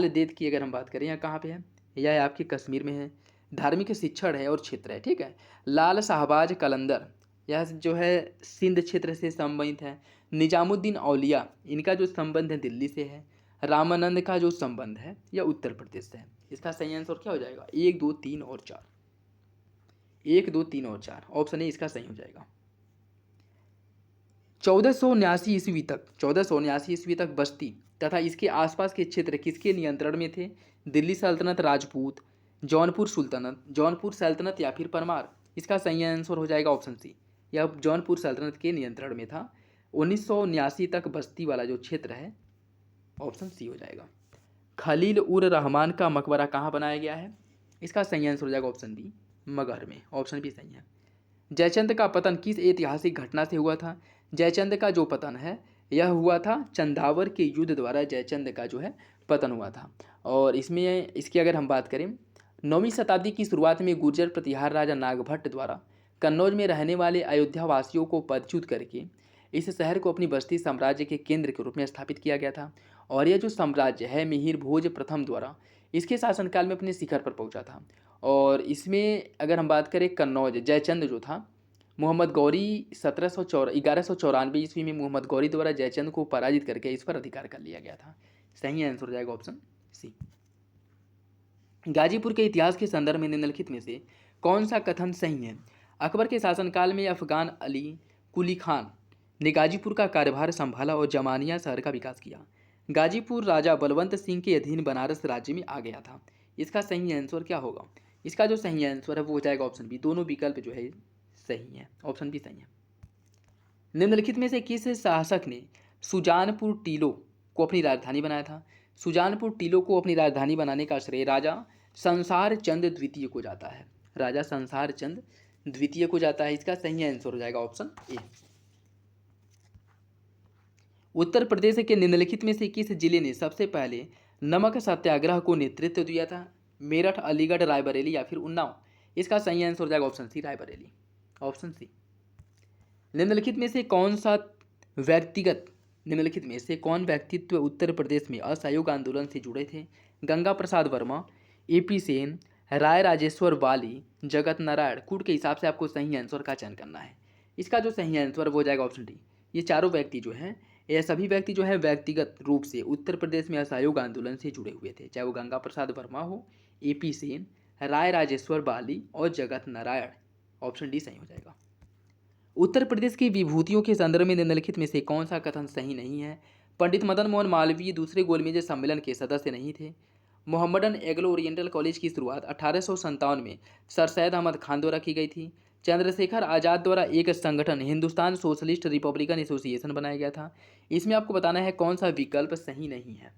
देद की अगर हम बात करें, यहाँ कहाँ पे है? यह आपके कश्मीर में है। धार्मिक शिक्षण है और क्षेत्र है। ठीक है, लाल शाहबाज कलंदर यह जो है सिंध क्षेत्र से संबंधित है। निजामुद्दीन औलिया इनका जो संबंध है दिल्ली से है। रामानंद का जो संबंध है यह उत्तर प्रदेश से है। इसका सही आंसर क्या हो जाएगा? 1, 2, 3 और 4। 1, 2, 3 और 4 ऑप्शन ए इसका सही हो जाएगा। 1479 ईस्वी तक बस्ती तथा इसके आसपास के क्षेत्र किसके नियंत्रण में थे? दिल्ली सल्तनत, राजपूत, जौनपुर सल्तनत या फिर परमार। इसका सही आंसर हो जाएगा ऑप्शन सी, यह जौनपुर सल्तनत के नियंत्रण में था। 1979 तक बस्ती वाला जो क्षेत्र है, ऑप्शन सी हो जाएगा। खलील उर रहमान का मकबरा कहाँ बनाया गया है? इसका सही आंसर हो जाएगा ऑप्शन बी, मगहर में। ऑप्शन बी सही है। जयचंद का पतन किस ऐतिहासिक घटना से हुआ था? जयचंद का जो पतन है यह हुआ था चंदावर के युद्ध द्वारा जयचंद का जो है पतन हुआ था। और इसकी अगर हम बात करें, 9वीं शताब्दी की शुरुआत में गुर्जर प्रतिहार राजा नागभट्ट द्वारा कन्नौज में रहने वाले अयोध्या वासियों को पदच्युत करके इस शहर को अपनी बस्ती साम्राज्य के केंद्र के रूप में स्थापित किया गया था। और यह जो साम्राज्य है मिहिर भोज प्रथम द्वारा इसके शासनकाल में अपने शिखर पर पहुंचा था। और इसमें अगर हम बात करें, कन्नौज जयचंद जो था, मोहम्मद गौरी 1194 ईस्वी में मोहम्मद गौरी द्वारा जयचंद को पराजित करके इस पर अधिकार कर लिया गया था। सही आंसर हो जाएगा ऑप्शन सी। गाजीपुर के इतिहास के संदर्भ में निम्नलिखित में से कौन सा कथन सही है? अकबर के शासनकाल में अफगान अली कुली खान ने गाजीपुर का कार्यभार संभाला और जमानिया शहर का विकास किया। गाजीपुर राजा बलवंत सिंह के अधीन बनारस राज्य में आ गया था। इसका सही आंसर क्या होगा? इसका जो सही आंसर है वो हो जाएगा ऑप्शन बी। दोनों विकल्प जो है सही है, ऑप्शन बी सही है। निम्नलिखित में से किस शासक ने सुजानपुर टीलों को अपनी राजधानी बनाया था? सुजानपुर टीलों को अपनी राजधानी बनाने का श्रेय राजा संसार चंद द्वितीय को जाता है। राजा संसार चंद द्वितीय को जाता है। इसका सही आंसर हो जाएगा ऑप्शन ए। उत्तर प्रदेश के निम्नलिखित में से किस जिले ने सबसे पहले नमक सत्याग्रह को नेतृत्व दिया था? मेरठ, अलीगढ़, रायबरेली या फिर उन्नाव? इसका सही आंसर हो जाएगा option C, Raebareli, option C. निम्नलिखित में से कौन सा व्यक्तिगत निम्नलिखित में से कौन व्यक्तित्व उत्तर प्रदेश में असहयोग आंदोलन से जुड़े थे? गंगा प्रसाद वर्मा, एपी सेन, राय राजेश्वर वाली, जगत नारायण? कूट के हिसाब से आपको सही आंसर का चयन करना है। इसका जो सही आंसर वो हो जाएगा ऑप्शन डी। ये चारों व्यक्ति जो हैं, ये सभी व्यक्ति जो है व्यक्तिगत रूप से उत्तर प्रदेश में असहयोग आंदोलन से जुड़े हुए थे, चाहे वो गंगा प्रसाद वर्मा हो, एपी सेन, राय राजेश्वर बाली और जगत नारायण। ऑप्शन डी सही हो जाएगा। उत्तर प्रदेश की विभूतियों के संदर्भ में निम्नलिखित में से कौन सा कथन सही नहीं है? पंडित मदन मोहन मालवीय दूसरे गोलमेज सम्मेलन के सदस्य नहीं थे। मोहम्मडन एग्लो ओरिएंटल कॉलेज की शुरुआत 1857 में सर सैयद अहमद खान द्वारा की गई थी। चंद्रशेखर आज़ाद द्वारा एक संगठन हिंदुस्तान सोशलिस्ट रिपब्लिकन एसोसिएशन बनाया गया था। इसमें आपको बताना है कौन सा विकल्प सही नहीं है,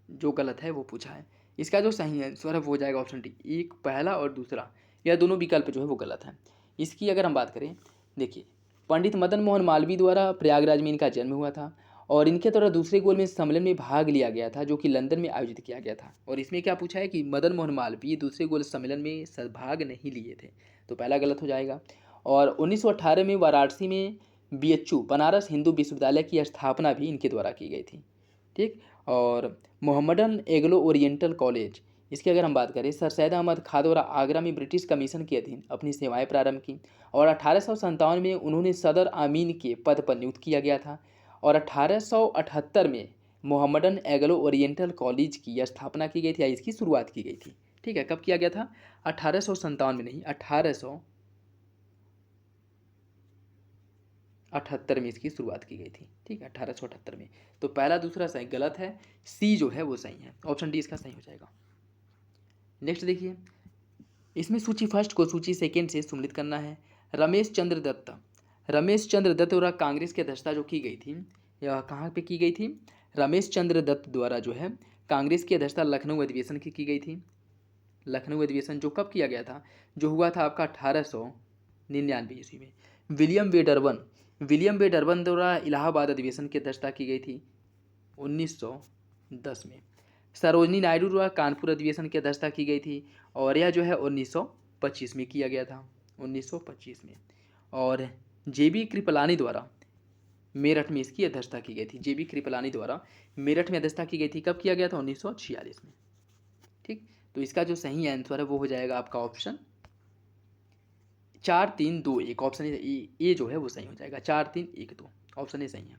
जो गलत है वो पूछा है। इसका जो सही आंसर है वो हो जाएगा ऑप्शन डी। एक पहला और दूसरा, यह दोनों विकल्प जो है वो गलत है। इसकी अगर हम बात करें, देखिए, पंडित मदन मोहन मालवीय द्वारा प्रयागराज में इनका जन्म हुआ था और इनके द्वारा दूसरे गोलमेज सम्मेलन में भाग लिया गया था, जो कि लंदन में आयोजित किया गया था। और इसमें क्या पूछा है कि मदन मोहन मालवीय दूसरे गोल सम्मेलन में भाग नहीं लिए थे, तो पहला गलत हो जाएगा। और 1918 में वाराणसी में बीएचयू बनारस हिंदू विश्वविद्यालय की स्थापना भी इनके द्वारा की गई थी। ठीक। और मोहम्मडन एग्लो ओरिएंटल कॉलेज, इसकी अगर हम बात करें, सर सैयद अहमद खान द्वारा आगरा में ब्रिटिश कमीशन के अधीन अपनी सेवाएं प्रारंभ की और 1857 में उन्होंने सदर आमीन के पद पर नियुक्त किया गया था। और 1878 में मोहम्मडन एग्लो ओरिएंटल कॉलेज की स्थापना की गई थी या इसकी शुरुआत की गई थी। ठीक है, कब किया गया था? 1857 में नहीं, 1878 में इसकी शुरुआत की गई थी। ठीक है, 1878 में। तो पहला दूसरा सही गलत है, सी जो है वो सही है, ऑप्शन डी इसका सही हो जाएगा। नेक्स्ट देखिए, इसमें सूची फर्स्ट को सूची सेकेंड से सम्मिलित करना है। रमेश चंद्र दत्त द्वारा कांग्रेस की अध्यक्षता जो की गई थी, यह कहाँ पे की गई थी? रमेश चंद्र दत्त द्वारा जो है कांग्रेस की अध्यक्षता लखनऊ अधिवेशन की गई थी। लखनऊ अधिवेशन जो कब किया गया था? जो हुआ था आपका 1899 ईस्वी में। विलियम वे डर्बन द्वारा इलाहाबाद अधिवेशन की अध्यक्षता की गई थी 1910 में। सरोजनी नायडू द्वारा कानपुर अधिवेशन की अध्यक्षता की गई थी और यह जो है 1925 में किया गया था, 1925 में। और जेबी कृपलानी द्वारा मेरठ में इसकी अध्यक्षता की गई थी। जेबी कृपलानी द्वारा मेरठ में अध्यक्षता की गई थी, कब किया गया था? 1946 में। ठीक। तो इसका जो सही आंसर है वो हो जाएगा आपका ऑप्शन 4 3 2 1, ऑप्शन ए जो है वो सही हो जाएगा। 4 3 1 2, ऑप्शन ए सही है।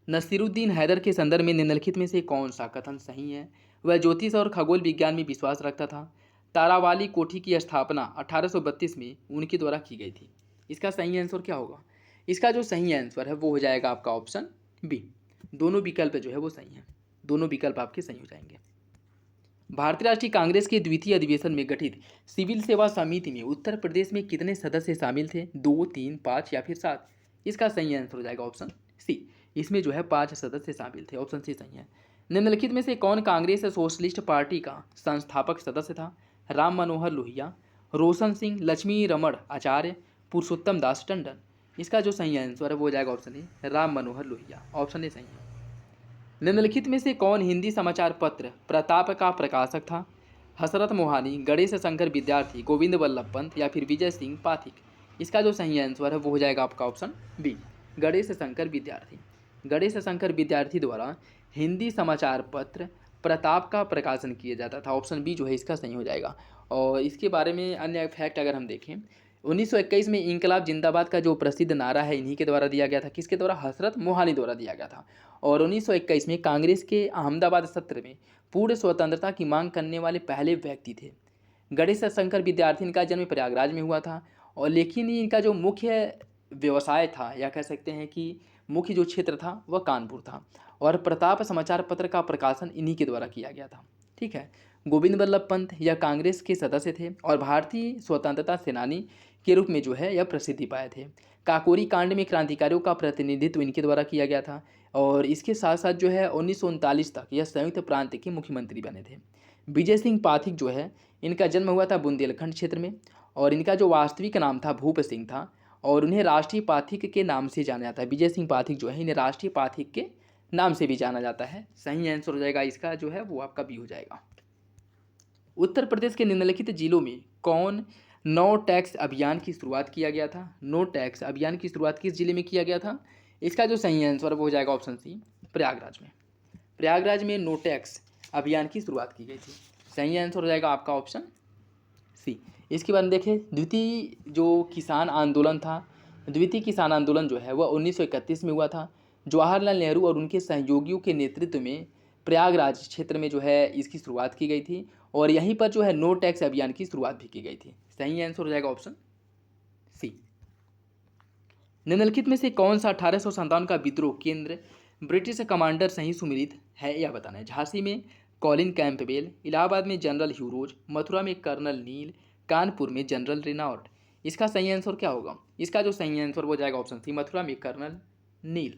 नसीरुद्दीन हैदर के संदर्भ में निम्नलिखित में से कौन सा कथन सही है? वह ज्योतिष और खगोल विज्ञान में विश्वास रखता था। तारावाली कोठी की स्थापना 1832 में उनके द्वारा की गई थी। इसका सही आंसर क्या होगा? इसका जो सही आंसर है वो हो जाएगा आपका ऑप्शन बी। दोनों विकल्प जो है वो सही हैं, दोनों विकल्प आपके सही हो जाएंगे। भारतीय राष्ट्रीय कांग्रेस के द्वितीय अधिवेशन में गठित सिविल सेवा समिति में उत्तर प्रदेश में कितने सदस्य शामिल थे? 2, 3, 5 या फिर 7? इसका सही आंसर हो जाएगा ऑप्शन सी। इसमें जो है 5 सदस्य शामिल थे, ऑप्शन सी सही है। निम्नलिखित में से कौन कांग्रेस सोशलिस्ट पार्टी का संस्थापक सदस्य था? राम मनोहर लोहिया, रोशन सिंह, लक्ष्मी रमण आचार्य, पुरुषोत्तम दास टंडन? इसका जो सही आंसर है वो हो जाएगा option A, Ram Manohar Lohia, option A सही है। निम्नलिखित में से कौन हिंदी समाचार पत्र प्रताप का प्रकाशक था? हसरत मोहानी, गणेश शंकर विद्यार्थी, गोविंद वल्लभ पंत या फिर विजय सिंह पाठक? इसका जो सही आंसर है वो हो जाएगा आपका ऑप्शन बी, गणेश शंकर विद्यार्थी। गणेश शंकर विद्यार्थी द्वारा हिंदी समाचार पत्र प्रताप का प्रकाशन किया जाता था, ऑप्शन बी जो है इसका सही हो जाएगा। और इसके बारे में अन्य फैक्ट अगर हम देखें, 1921 में इंकलाब जिंदाबाद का जो प्रसिद्ध नारा है इन्हीं के द्वारा दिया गया था। किसके द्वारा? हसरत मोहानी द्वारा दिया गया था। और 1921 में कांग्रेस के अहमदाबाद सत्र में पूर्ण स्वतंत्रता की मांग करने वाले पहले व्यक्ति थे। गणेश शंकर विद्यार्थी, इनका जन्म प्रयागराज में हुआ था और लेकिन इनका जो मुख्य व्यवसाय था या कह सकते हैं कि मुख्य जो क्षेत्र था वह कानपुर था और प्रताप समाचार पत्र का प्रकाशन इन्हीं के द्वारा किया गया था। ठीक है। गोविंद वल्लभ पंत यह कांग्रेस के सदस्य थे और भारतीय स्वतंत्रता सेनानी के रूप में जो है यह प्रसिद्धि पाए थे। काकोरी कांड में क्रांतिकारियों का प्रतिनिधित्व इनके द्वारा किया गया था और इसके साथ साथ जो है 1939 तक यह संयुक्त प्रांत के मुख्यमंत्री बने थे। विजय सिंह पाठक जो है इनका जन्म हुआ था बुंदेलखंड क्षेत्र में और इनका जो वास्तविक नाम था भूप सिंह था और उन्हें राष्ट्रीय पाठक के नाम से जाना जाता है। विजय सिंह पाठक जो है इन्हें राष्ट्रीय पाठक के नाम से भी जाना जाता है। सही आंसर हो जाएगा इसका जो है वो आपका बी हो जाएगा। उत्तर प्रदेश के निम्नलिखित जिलों में कौन नो टैक्स अभियान की शुरुआत किया गया था? नो टैक्स अभियान की शुरुआत किस जिले में किया गया था? इसका जो सही आंसर वो हो जाएगा ऑप्शन सी, प्रयागराज में। प्रयागराज में नो टैक्स अभियान की शुरुआत की गई थी। सही आंसर हो जाएगा आपका ऑप्शन सी। इसके बाद देखें द्वितीय जो किसान आंदोलन था, द्वितीय किसान आंदोलन जो है वह 1931 में हुआ था। जवाहरलाल नेहरू और उनके सहयोगियों के नेतृत्व में प्रयागराज क्षेत्र में जो है इसकी शुरुआत की गई थी और यहीं पर जो है नो टैक्स अभियान की शुरुआत भी की गई थी। सही आंसर हो जाएगा ऑप्शन सी। निम्नलिखित में से कौन सा 1857 का विद्रोह केंद्र ब्रिटिश कमांडर सही सुमिलित है यह बताना है। झांसी में कॉलिन कैंपबेल, इलाहाबाद में जनरल ह्यूरोज, मथुरा में कर्नल नील, कानपुर में जनरल रेनॉल्ट। इसका सही आंसर क्या होगा? इसका जो सही आंसर हो जाएगा ऑप्शन सी, मथुरा में कर्नल नील।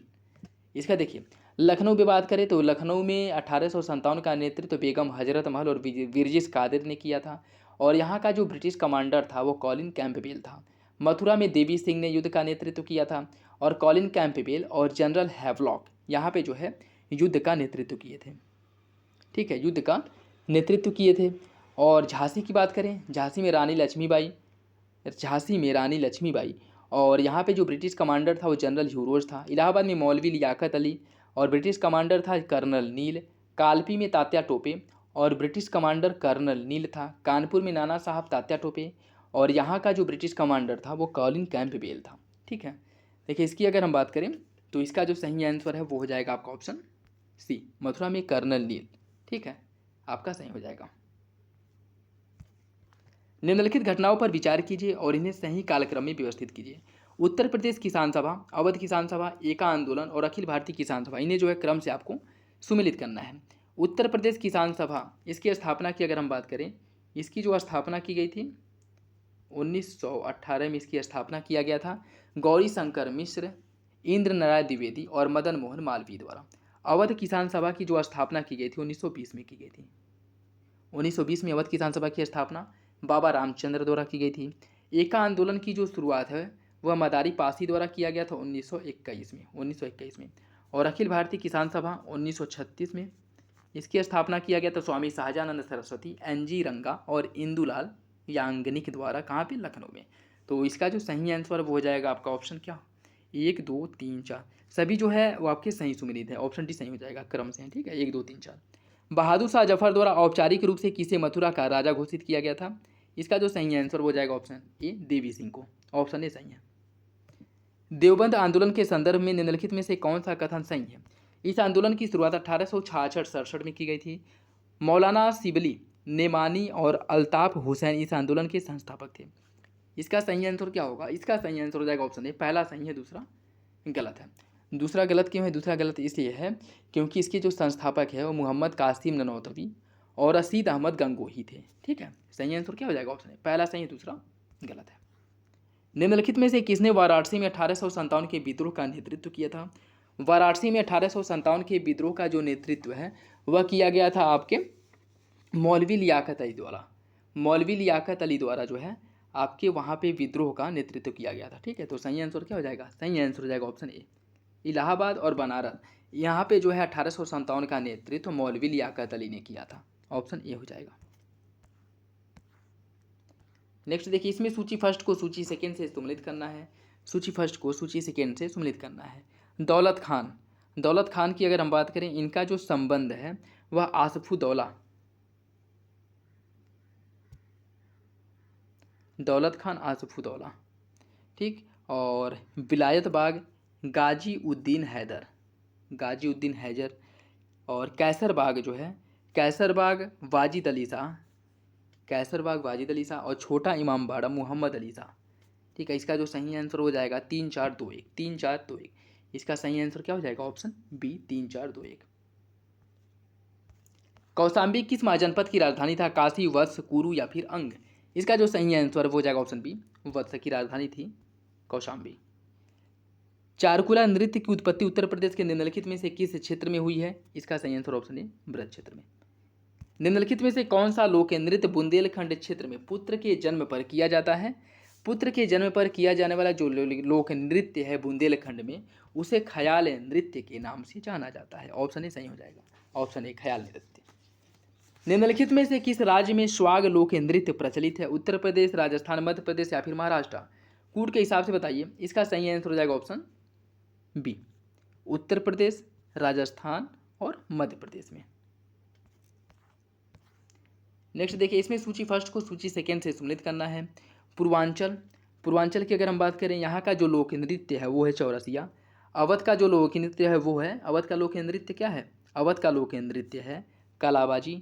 इसका देखिए लखनऊ में बात करें तो लखनऊ में 1857 का नेतृत्व बेगम हजरत महल और विरजिस कादिर ने किया था और यहाँ का जो ब्रिटिश कमांडर था वो कॉलिन कैंपबेल था। मथुरा में देवी सिंह ने युद्ध का नेतृत्व किया था और कॉलिन कैंपबेल और जनरल हैवलॉक यहाँ पे जो है युद्ध का नेतृत्व किए थे। ठीक है, युद्ध का नेतृत्व किए थे। और झांसी की बात करें, झांसी में रानी लक्ष्मीबाई और यहाँ पे जो ब्रिटिश कमांडर था वो जनरल ह्यूरोज था। इलाहाबाद में मौलवी लियाकत अली और ब्रिटिश कमांडर था कर्नल नील। कालपी में तात्या टोपे और ब्रिटिश कमांडर कर्नल नील था। कानपुर में नाना साहब तात्या टोपे और यहाँ का जो ब्रिटिश कमांडर था वो कॉलिन कैंपबेल था। ठीक है, देखिए इसकी अगर हम बात करें तो इसका जो सही आंसर है वो हो जाएगा आपका ऑप्शन सी, मथुरा में कर्नल नील। ठीक है, आपका सही हो जाएगा। निम्नलिखित घटनाओं पर विचार कीजिए और इन्हें सही कालक्रम में व्यवस्थित कीजिए। उत्तर प्रदेश किसान सभा, अवध किसान सभा, एका आंदोलन और अखिल भारतीय किसान सभा, इन्हें जो है क्रम से आपको सुमिलित करना है। उत्तर प्रदेश किसान सभा, इसकी स्थापना की अगर हम बात करें, इसकी जो स्थापना की गई थी 1918 में इसकी स्थापना किया गया था गौरी शंकर मिश्र, इंद्र नारायण द्विवेदी और मदन मोहन मालवीय द्वारा। अवध किसान सभा की जो स्थापना की गई थी 1920 में की गई थी। 1920 में अवध किसान सभा की स्थापना बाबा रामचंद्र द्वारा की गई थी। एका आंदोलन की जो शुरुआत है वह मदारी पासी द्वारा किया गया था 1921 में और अखिल भारतीय किसान सभा 1936 में इसकी स्थापना किया गया था स्वामी शाहजानंद सरस्वती, NG रंगा और इंदुलाल यांगनिक द्वारा। कहाँ पे? लखनऊ में। तो इसका जो सही आंसर वो हो जाएगा आपका ऑप्शन क्या, 1 2 3 4 सभी जो है वो आपके सही सुमिलित है। ऑप्शन डी सही हो जाएगा क्रम से। ठीक है, 1 2 3 4। बहादुर शाह जफर द्वारा औपचारिक रूप से किसे मथुरा का राजा घोषित किया गया था? इसका जो सही आंसर हो जाएगा ऑप्शन ए, देवी सिंह को। ऑप्शन ए सही है। देवबंद आंदोलन के संदर्भ में निम्नलिखित में से कौन सा कथन सही है? इस आंदोलन की शुरुआत 1866-67 में की गई थी। मौलाना शिबली, नेमानी और अल्ताफ हुसैन इस आंदोलन के संस्थापक थे। इसका सही आंसर क्या होगा? इसका सही आंसर हो जाएगा ऑप्शन ए, पहला सही है दूसरा गलत है। दूसरा गलत क्यों है? दूसरा गलत इसलिए है क्योंकि इसके जो संस्थापक है वो मोहम्मद कासिम ननौतवी और रशीद अहमद गंगोही थे। ठीक है, सही आंसर क्या हो जाएगा? ऑप्शन ए, पहला सही है दूसरा गलत है। निम्नलिखित में से किसने वाराणसी में 1857 के विद्रोह का नेतृत्व किया था? वाराणसी में 1857 के विद्रोह का जो नेतृत्व है वह किया गया था आपके मौलवी लियाकत अली द्वारा। मौलवी लियाकत अली द्वारा जो है आपके वहाँ पे विद्रोह का नेतृत्व किया गया था। ठीक है, तो सही आंसर क्या हो जाएगा? सही आंसर हो जाएगा ऑप्शन ए, इलाहाबाद और बनारस, यहाँ पे जो है 1857 का नेतृत्व मौलवी लियाकत अली ने किया था। ऑप्शन ए हो जाएगा। नेक्स्ट देखिए, इसमें सूची फर्स्ट को सूची सेकेंड से सम्मिलित करना है। सूची फर्स्ट को सूची सेकेंड से सम्मिलित करना है। दौलत खान, दौलत खान की अगर हम बात करें, इनका जो संबंध है वह आसफुद्दौला, दौलत खान आसफुद्दौला, ठीक, और विलायत बाग गाजी उद्दीन हैदर, गाजी उद्दीन हैदर, और कैसर बाग जो है कैसर बाग वाजिद अली शाह, कैसर बाग वाजिद अली शाह, और छोटा इमाम बाड़ा मोहम्मद अली शाह। ठीक है, इसका जो सही आंसर हो जाएगा 3 4 2 1, 3 4 2 1। इसका सही आंसर क्या हो जाएगा? Option B, 3 4 2 1। कौशाम्बी किस महाजनपद की राजधानी था? काशी, वत्स, कुरु या फिर अंग? इसका जो सही आंसर वो जाएगा ऑप्शन बी, वत्स की राजधानी थी कौशाम्बी। चारकुला नृत्य की उत्पत्ति उत्तर प्रदेश के निम्नलिखित में से किस क्षेत्र में हुई है? इसका सही आंसर ऑप्शन ए, ब्रज क्षेत्र में। निम्नलिखित में से कौन सा लोक नृत्य बुंदेलखंड क्षेत्र में पुत्र के जन्म पर किया जाता है? पुत्र के जन्म पर किया जाने वाला जो लोक नृत्य है बुंदेलखंड में, उसे ख्याल नृत्य के नाम से जाना जाता है। ऑप्शन ए सही हो जाएगा, ऑप्शन ए ख्याल नृत्य। निम्नलिखित में से किस राज्य में स्वाग लोक नृत्य प्रचलित है? उत्तर प्रदेश, राजस्थान, मध्य प्रदेश या फिर महाराष्ट्र? कूट के हिसाब से बताइए। इसका सही आंसर हो जाएगा ऑप्शन बी, उत्तर प्रदेश, राजस्थान और मध्य प्रदेश में। नेक्स्ट देखिए, इसमें सूची फर्स्ट को सूची सेकेंड से सम्मिलित करना है। पूर्वांचल, पूर्वांचल की अगर हम बात करें, यहाँ का जो लोक नृत्य है वो है चौरसिया। अवध का जो लोक नृत्य है वो है, अवध का लोक नृत्य क्या है? अवध का लोक नृत्य है कलाबाजी,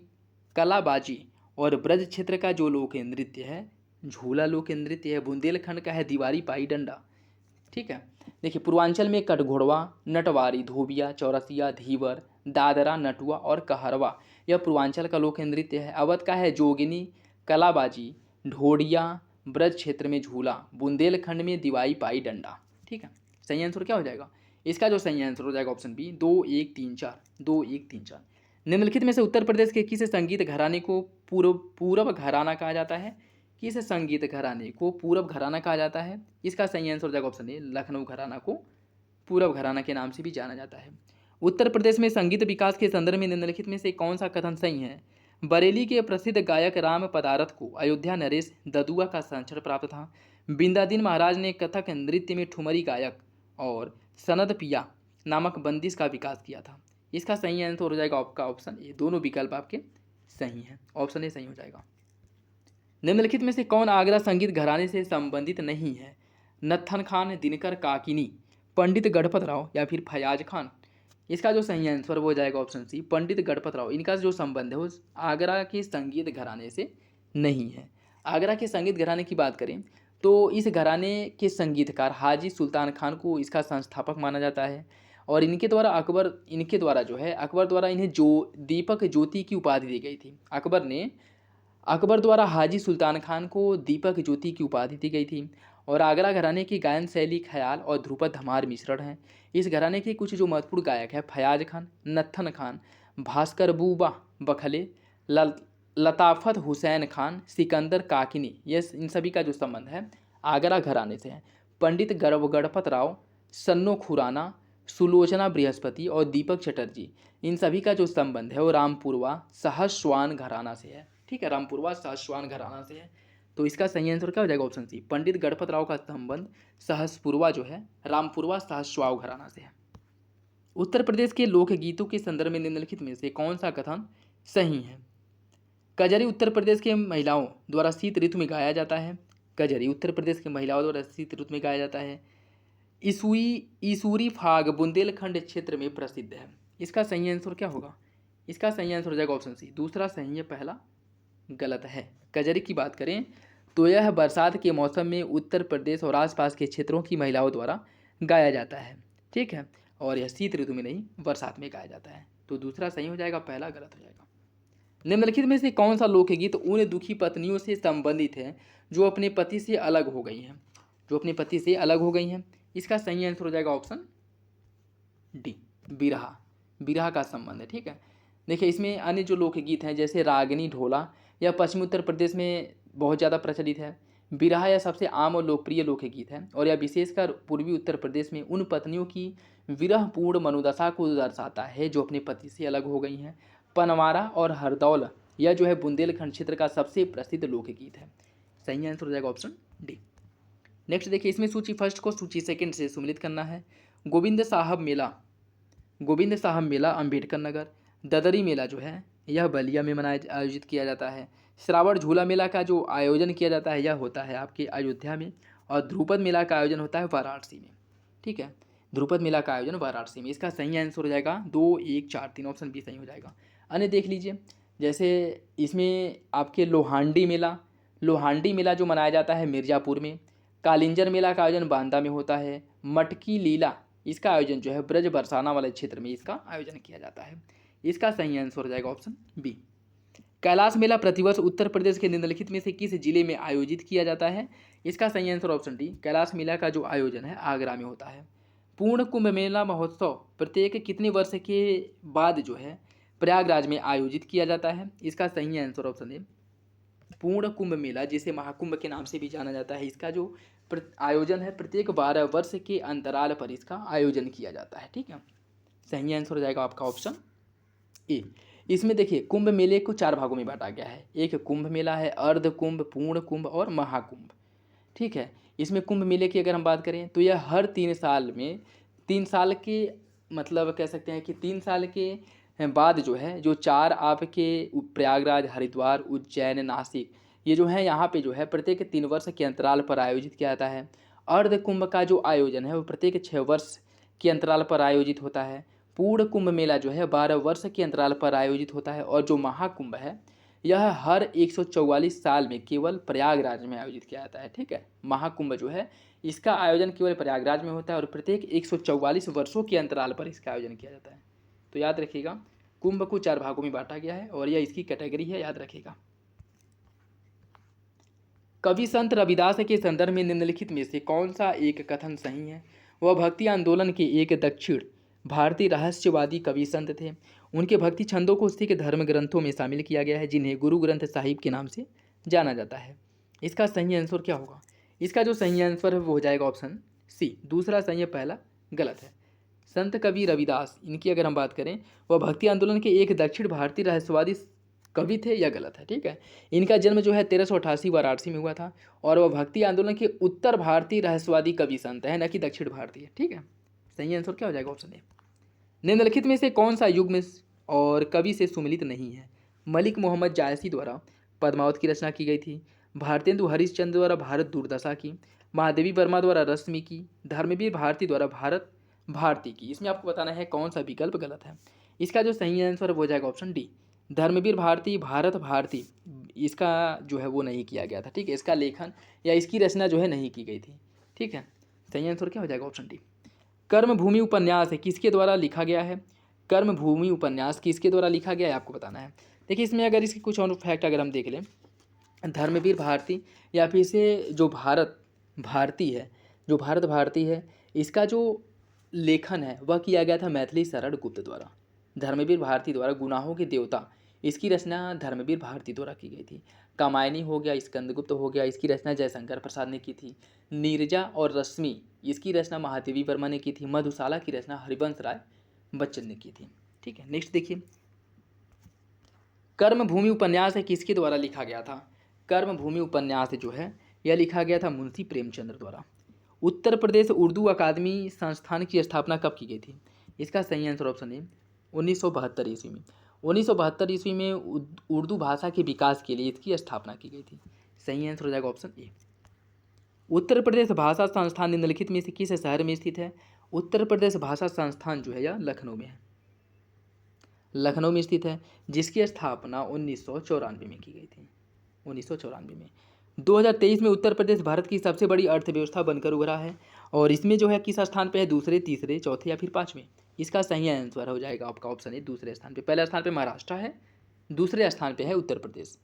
कलाबाजी। और ब्रज क्षेत्र का जो लोक नृत्य है झूला लोक नृत्य है। बुंदेलखंड का है दीवारी पाई डंडा। ठीक है, देखिए पूर्वांचल में कटघोड़वा, नटवारी, धोबिया, चौरसिया, धीवर, दादरा, नटुआ और कहरवा, यह पूर्वांचल का लोक नृत्य है। अवध का है जोगिनी, कलाबाजी, ढोडिया, ब्रज क्षेत्र में झूला, बुंदेलखंड में दिवाई पाई डंडा। ठीक है, सही आंसर क्या हो जाएगा? इसका जो सही आंसर हो जाएगा ऑप्शन बी, 2 1 3 4, 2 1 3 4। निम्नलिखित में से उत्तर प्रदेश के किस संगीत घराने को पूरब घराना कहा जाता है? किस संगीत घराने को पूरब घराना कहा जाता है? इसका सही आंसर हो जाएगा ऑप्शन ए, लखनऊ घराना को पूरब घराना के नाम से भी जाना जाता है। उत्तर प्रदेश में संगीत विकास के संदर्भ में निम्नलिखित में से कौन सा कथन सही है? बरेली के प्रसिद्ध गायक राम पदारथ को अयोध्या नरेश ददुआ का संरक्षण प्राप्त था। बिंदादीन महाराज ने कथक नृत्य में ठुमरी गायक और सनद पिया नामक बंदिश का विकास किया था। इसका सही आंसर हो जाएगा आपका ऑप्शन ए, दोनों विकल्प आपके सही हैं, ऑप्शन ए सही हो जाएगा। निम्नलिखित में से कौन आगरा संगीत घराने से संबंधित नहीं है? नत्थन खान, दिनकर काकिनी, पंडित गणपत राव या फिर फयाज खान? इसका जो सही आंसर वो हो जाएगा ऑप्शन सी, पंडित गणपत राव। इनका जो संबंध है वो आगरा के संगीत घराने से नहीं है। आगरा के संगीत घराने की बात करें तो इस घराने के संगीतकार हाजी सुल्तान खान को इसका संस्थापक माना जाता है। और इनके द्वारा जो है अकबर द्वारा इन्हें जो दीपक ज्योति की उपाधि दी गई थी। अकबर द्वारा हाजी सुल्तान खान को दीपक ज्योति की उपाधि दी गई थी। और आगरा घराने की गायन शैली ख्याल और ध्रुपद धमार मिश्रण है। इस घराने के कुछ जो महत्वपूर्ण गायक हैं फयाज खान, नत्थन खान, भास्कर बूबा बखले, लताफत हुसैन खान, सिकंदर काकिनी, ये इन सभी का जो संबंध है आगरा घराने से है। पंडित गणपत राव, सन्नो खुराना, सुलोचना बृहस्पति और दीपक चटर्जी, इन सभी का जो संबंध है वो रामपुरवा सहस्वान घराना से है। ठीक है, रामपुरवा सहस्वान घराना से है। तो इसका सही आंसर क्या हो जाएगा ऑप्शन सी, पंडित गणपत राव का संबंध सहसपुरवा जो है रामपुरवा सहस्वाव घराना से है। उत्तर प्रदेश के लोकगीतों के संदर्भ में निम्नलिखित में से कौन सा कथन सही है? कजरी उत्तर प्रदेश के महिलाओं द्वारा शीत ऋतु में गाया जाता है। कजरी उत्तर प्रदेश के महिलाओं द्वारा शीत ऋतु में गाया जाता है। ईसूरी फाग बुंदेलखंड क्षेत्र में प्रसिद्ध है। इसका सही आंसर क्या होगा? इसका सही आंसर हो जाएगा ऑप्शन सी, दूसरा सही है, पहला गलत है। कजरी की बात करें तो यह बरसात के मौसम में उत्तर प्रदेश और आसपास के क्षेत्रों की महिलाओं द्वारा गाया जाता है। ठीक है, और यह शीत ऋतु में नहीं बरसात में गाया जाता है। तो दूसरा सही हो जाएगा, पहला गलत हो जाएगा। निम्नलिखित में से कौन सा लोकगीत उन दुखी पत्नियों से संबंधित है जो अपने पति से अलग हो गई हैं? जो अपने पति से अलग हो गई हैं। इसका सही आंसर हो जाएगा ऑप्शन डी, बिरहा, बिरहा का संबंध है। ठीक है, देखिए इसमें अन्य जो लोकगीत हैं जैसे रागिनी ढोला, यह पश्चिमी उत्तर प्रदेश में बहुत ज़्यादा प्रचलित है। बिरहा यह सबसे आम और लोकप्रिय लोकगीत है और यह विशेषकर पूर्वी उत्तर प्रदेश में उन पत्नियों की विरहपूर्ण मनोदशा को दर्शाता है जो अपने पति से अलग हो गई हैं। पनवारा और हरदौल यह जो है बुंदेलखंड क्षेत्र का सबसे प्रसिद्ध लोकगीत है। सही आंसर हो जाएगा ऑप्शन डी। नेक्स्ट देखिए, इसमें सूची फर्स्ट को सूची सेकंड से सम्मिलित करना है। गोविंद साहब मेला अम्बेडकर नगर। ददरी मेला जो है यह बलिया में आयोजित किया जाता है। श्रावण झूला मेला का जो आयोजन किया जाता है यह होता है आपके अयोध्या में। और ध्रुपद मेला का आयोजन होता है वाराणसी में। ठीक है, ध्रुपद मेला का आयोजन वाराणसी में। इसका सही आंसर हो जाएगा 2 1 4 3, ऑप्शन बी सही हो जाएगा। अन्य देख लीजिए, जैसे इसमें आपके लोहांडी मेला जो मनाया जाता है मिर्ज़ापुर में। कालिंजर मेला का आयोजन बांदा में होता है। मटकी लीला, इसका आयोजन जो है ब्रज बरसाना वाले क्षेत्र में इसका आयोजन किया जाता है। इसका सही आंसर हो जाएगा ऑप्शन बी। कैलाश मेला प्रतिवर्ष उत्तर प्रदेश के निम्नलिखित में से किस जिले में आयोजित किया जाता है? इसका सही आंसर ऑप्शन डी। कैलाश मेला का जो आयोजन है आगरा में होता है। पूर्ण कुंभ मेला महोत्सव प्रत्येक कितने वर्ष के बाद जो है प्रयागराज में आयोजित किया जाता है? इसका सही आंसर ऑप्शन ए। पूर्ण कुंभ मेला जिसे महाकुंभ के नाम से भी जाना जाता है, इसका जो आयोजन है प्रत्येक 12 वर्ष के अंतराल पर इसका आयोजन किया जाता है। ठीक है, सही आंसर हो जाएगा आपका ऑप्शन ए। इसमें देखिए कुंभ मेले को 4 भागों में बांटा गया है। एक कुंभ मेला है, अर्ध कुंभ, पूर्ण कुंभ और महाकुंभ। ठीक है, इसमें कुंभ मेले की अगर हम बात करें तो यह हर 3 साल में 3 साल के मतलब कह सकते हैं कि 3 साल के बाद जो है जो 4 आपके प्रयागराज, हरिद्वार, उज्जैन, नासिक ये जो है यहाँ पे जो है प्रत्येक 3 वर्ष के अंतराल पर आयोजित किया जाता है। अर्ध कुंभ का जो आयोजन है वो प्रत्येक 6 वर्ष के अंतराल पर आयोजित होता है। पूर्ण कुंभ मेला जो है 12 वर्ष के अंतराल पर आयोजित होता है। और जो महाकुंभ है यह हर 144 साल में केवल प्रयागराज में आयोजित किया जाता है। ठीक है, महाकुंभ जो है इसका आयोजन केवल प्रयागराज में होता है और प्रत्येक 144 वर्षों के अंतराल पर इसका आयोजन किया जाता है। तो याद रखिएगा कुंभ को 4 भागों में बांटा गया है और यह इसकी कैटेगरी है, याद रखिएगा। कवि संत रविदास के संदर्भ में निम्नलिखित में से कौन सा एक कथन सही है? वह भक्ति आंदोलन के एक दक्षिण भारतीय रहस्यवादी कवि संत थे। उनके भक्ति छंदों को सिख धर्म ग्रंथों में शामिल किया गया है, जिन्हें गुरु ग्रंथ साहिब के नाम से जाना जाता है। इसका सही आंसर क्या होगा? इसका जो सही आंसर है वो हो जाएगा ऑप्शन सी। दूसरा सही है, पहला गलत है। संत कवि रविदास इनकी अगर हम बात करें वह भक्ति आंदोलन के एक दक्षिण भारतीय रहस्यवादी कवि थे, यह गलत है। ठीक है, इनका जन्म जो है 1388 वाराणसी में हुआ था और वह भक्ति आंदोलन के उत्तर भारतीय रहस्यवादी कवि संत है, न कि दक्षिण भारतीय। ठीक है, सही आंसर क्या हो जाएगा? Option A. निम्नलिखित में से कौन सा युग्म और कवि से सुमिलित नहीं है? मलिक मोहम्मद जायसी द्वारा पद्मावत की रचना की गई थी, भारतेंदु हरिश्चंद्र द्वारा भारत दुर्दशा की, महादेवी वर्मा द्वारा रश्मि की, धर्मवीर भारती द्वारा भारत भारती की। इसमें आपको बताना है कौन सा विकल्प गलत है। इसका जो सही आंसर हो जाएगा ऑप्शन डी। धर्मवीर भारती, भारत भारती, इसका जो है वो नहीं किया गया था। ठीक है, इसका लेखन या इसकी रचना जो है नहीं की गई थी। ठीक है, सही आंसर क्या हो जाएगा? Option D. कर्मभूमि उपन्यास किसके द्वारा लिखा गया है? कर्मभूमि उपन्यास किसके द्वारा लिखा गया है आपको बताना है। देखिए इसमें अगर इसकी कुछ और फैक्ट अगर हम देख लें, धर्मवीर भारती या फिर से जो भारत भारती है इसका जो लेखन है वह किया गया था मैथिली शरण गुप्त द्वारा। धर्मवीर भारती द्वारा गुनाहों के देवता इसकी रचना धर्मवीर भारती द्वारा की गई थी। कामायनी हो गया, स्कंदगुप्त हो गया, इसकी रचना जयशंकर प्रसाद ने की थी। नीरजा और रश्मि इसकी रचना महादेवी वर्मा ने की थी। मधुशाला की रचना हरिवंश राय बच्चन ने की थी। ठीक है, नेक्स्ट देखिए, कर्मभूमि उपन्यास किसके द्वारा लिखा गया था? कर्मभूमि उपन्यास जो है यह लिखा गया था मुंशी प्रेमचंद्र द्वारा। उत्तर प्रदेश उर्दू अकादमी संस्थान की स्थापना कब की गई थी? इसका सही आंसर ऑप्शन है 1972 ईस्वी में। 1972 ईस्वी में उर्दू भाषा के विकास के लिए इसकी स्थापना की गई थी। सही आंसर हो जाएगा ऑप्शन ए। उत्तर प्रदेश भाषा संस्थान निम्नलिखित में से किस शहर में स्थित है? उत्तर प्रदेश भाषा संस्थान जो है यह लखनऊ में है, लखनऊ में स्थित है, जिसकी स्थापना 1994 में की गई थी। 1994 में 2023 में उत्तर प्रदेश भारत की सबसे बड़ी अर्थव्यवस्था बनकर उभरा है और इसमें जो है किस स्थान पे है? दूसरे, तीसरे, चौथे या फिर 5वें? इसका सही आंसर हो जाएगा आपका ऑप्शन है दूसरे स्थान पे। पहले स्थान पे महाराष्ट्र है, दूसरे स्थान पे है उत्तर प्रदेश।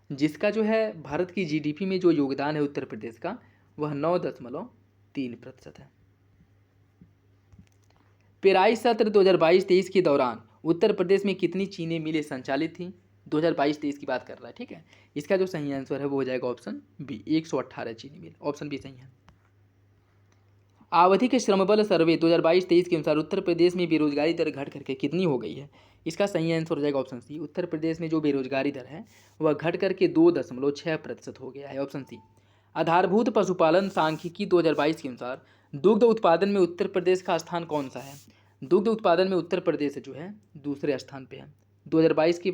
जिसका जो है भारत की जीडीपी में जो योगदान है उत्तर प्रदेश का वह 9.3% है। पेराई सत्र 2022-23 के दौरान उत्तर प्रदेश में कितनी चीनी मिलें संचालित थी? 2022-23 की बात कर रहा है। ठीक है, इसका जो सही आंसर है वो हो जाएगा ऑप्शन बी, 118 चीनी मिल। ऑप्शन बी सही है। आवधिक श्रमबल सर्वे 2022-23 के अनुसार उत्तर प्रदेश में बेरोजगारी दर घट करके कितनी हो गई है? इसका सही आंसर हो जाएगा ऑप्शन सी। उत्तर प्रदेश में जो बेरोजगारी दर है वह घट करके 2.6% हो गया है। Option C. आधारभूत पशुपालन सांख्यिकी 2022 के अनुसार दुग्ध उत्पादन में उत्तर प्रदेश का स्थान कौन सा है? दुग्ध उत्पादन में उत्तर प्रदेश जो है दूसरे स्थान पे है। 2022 की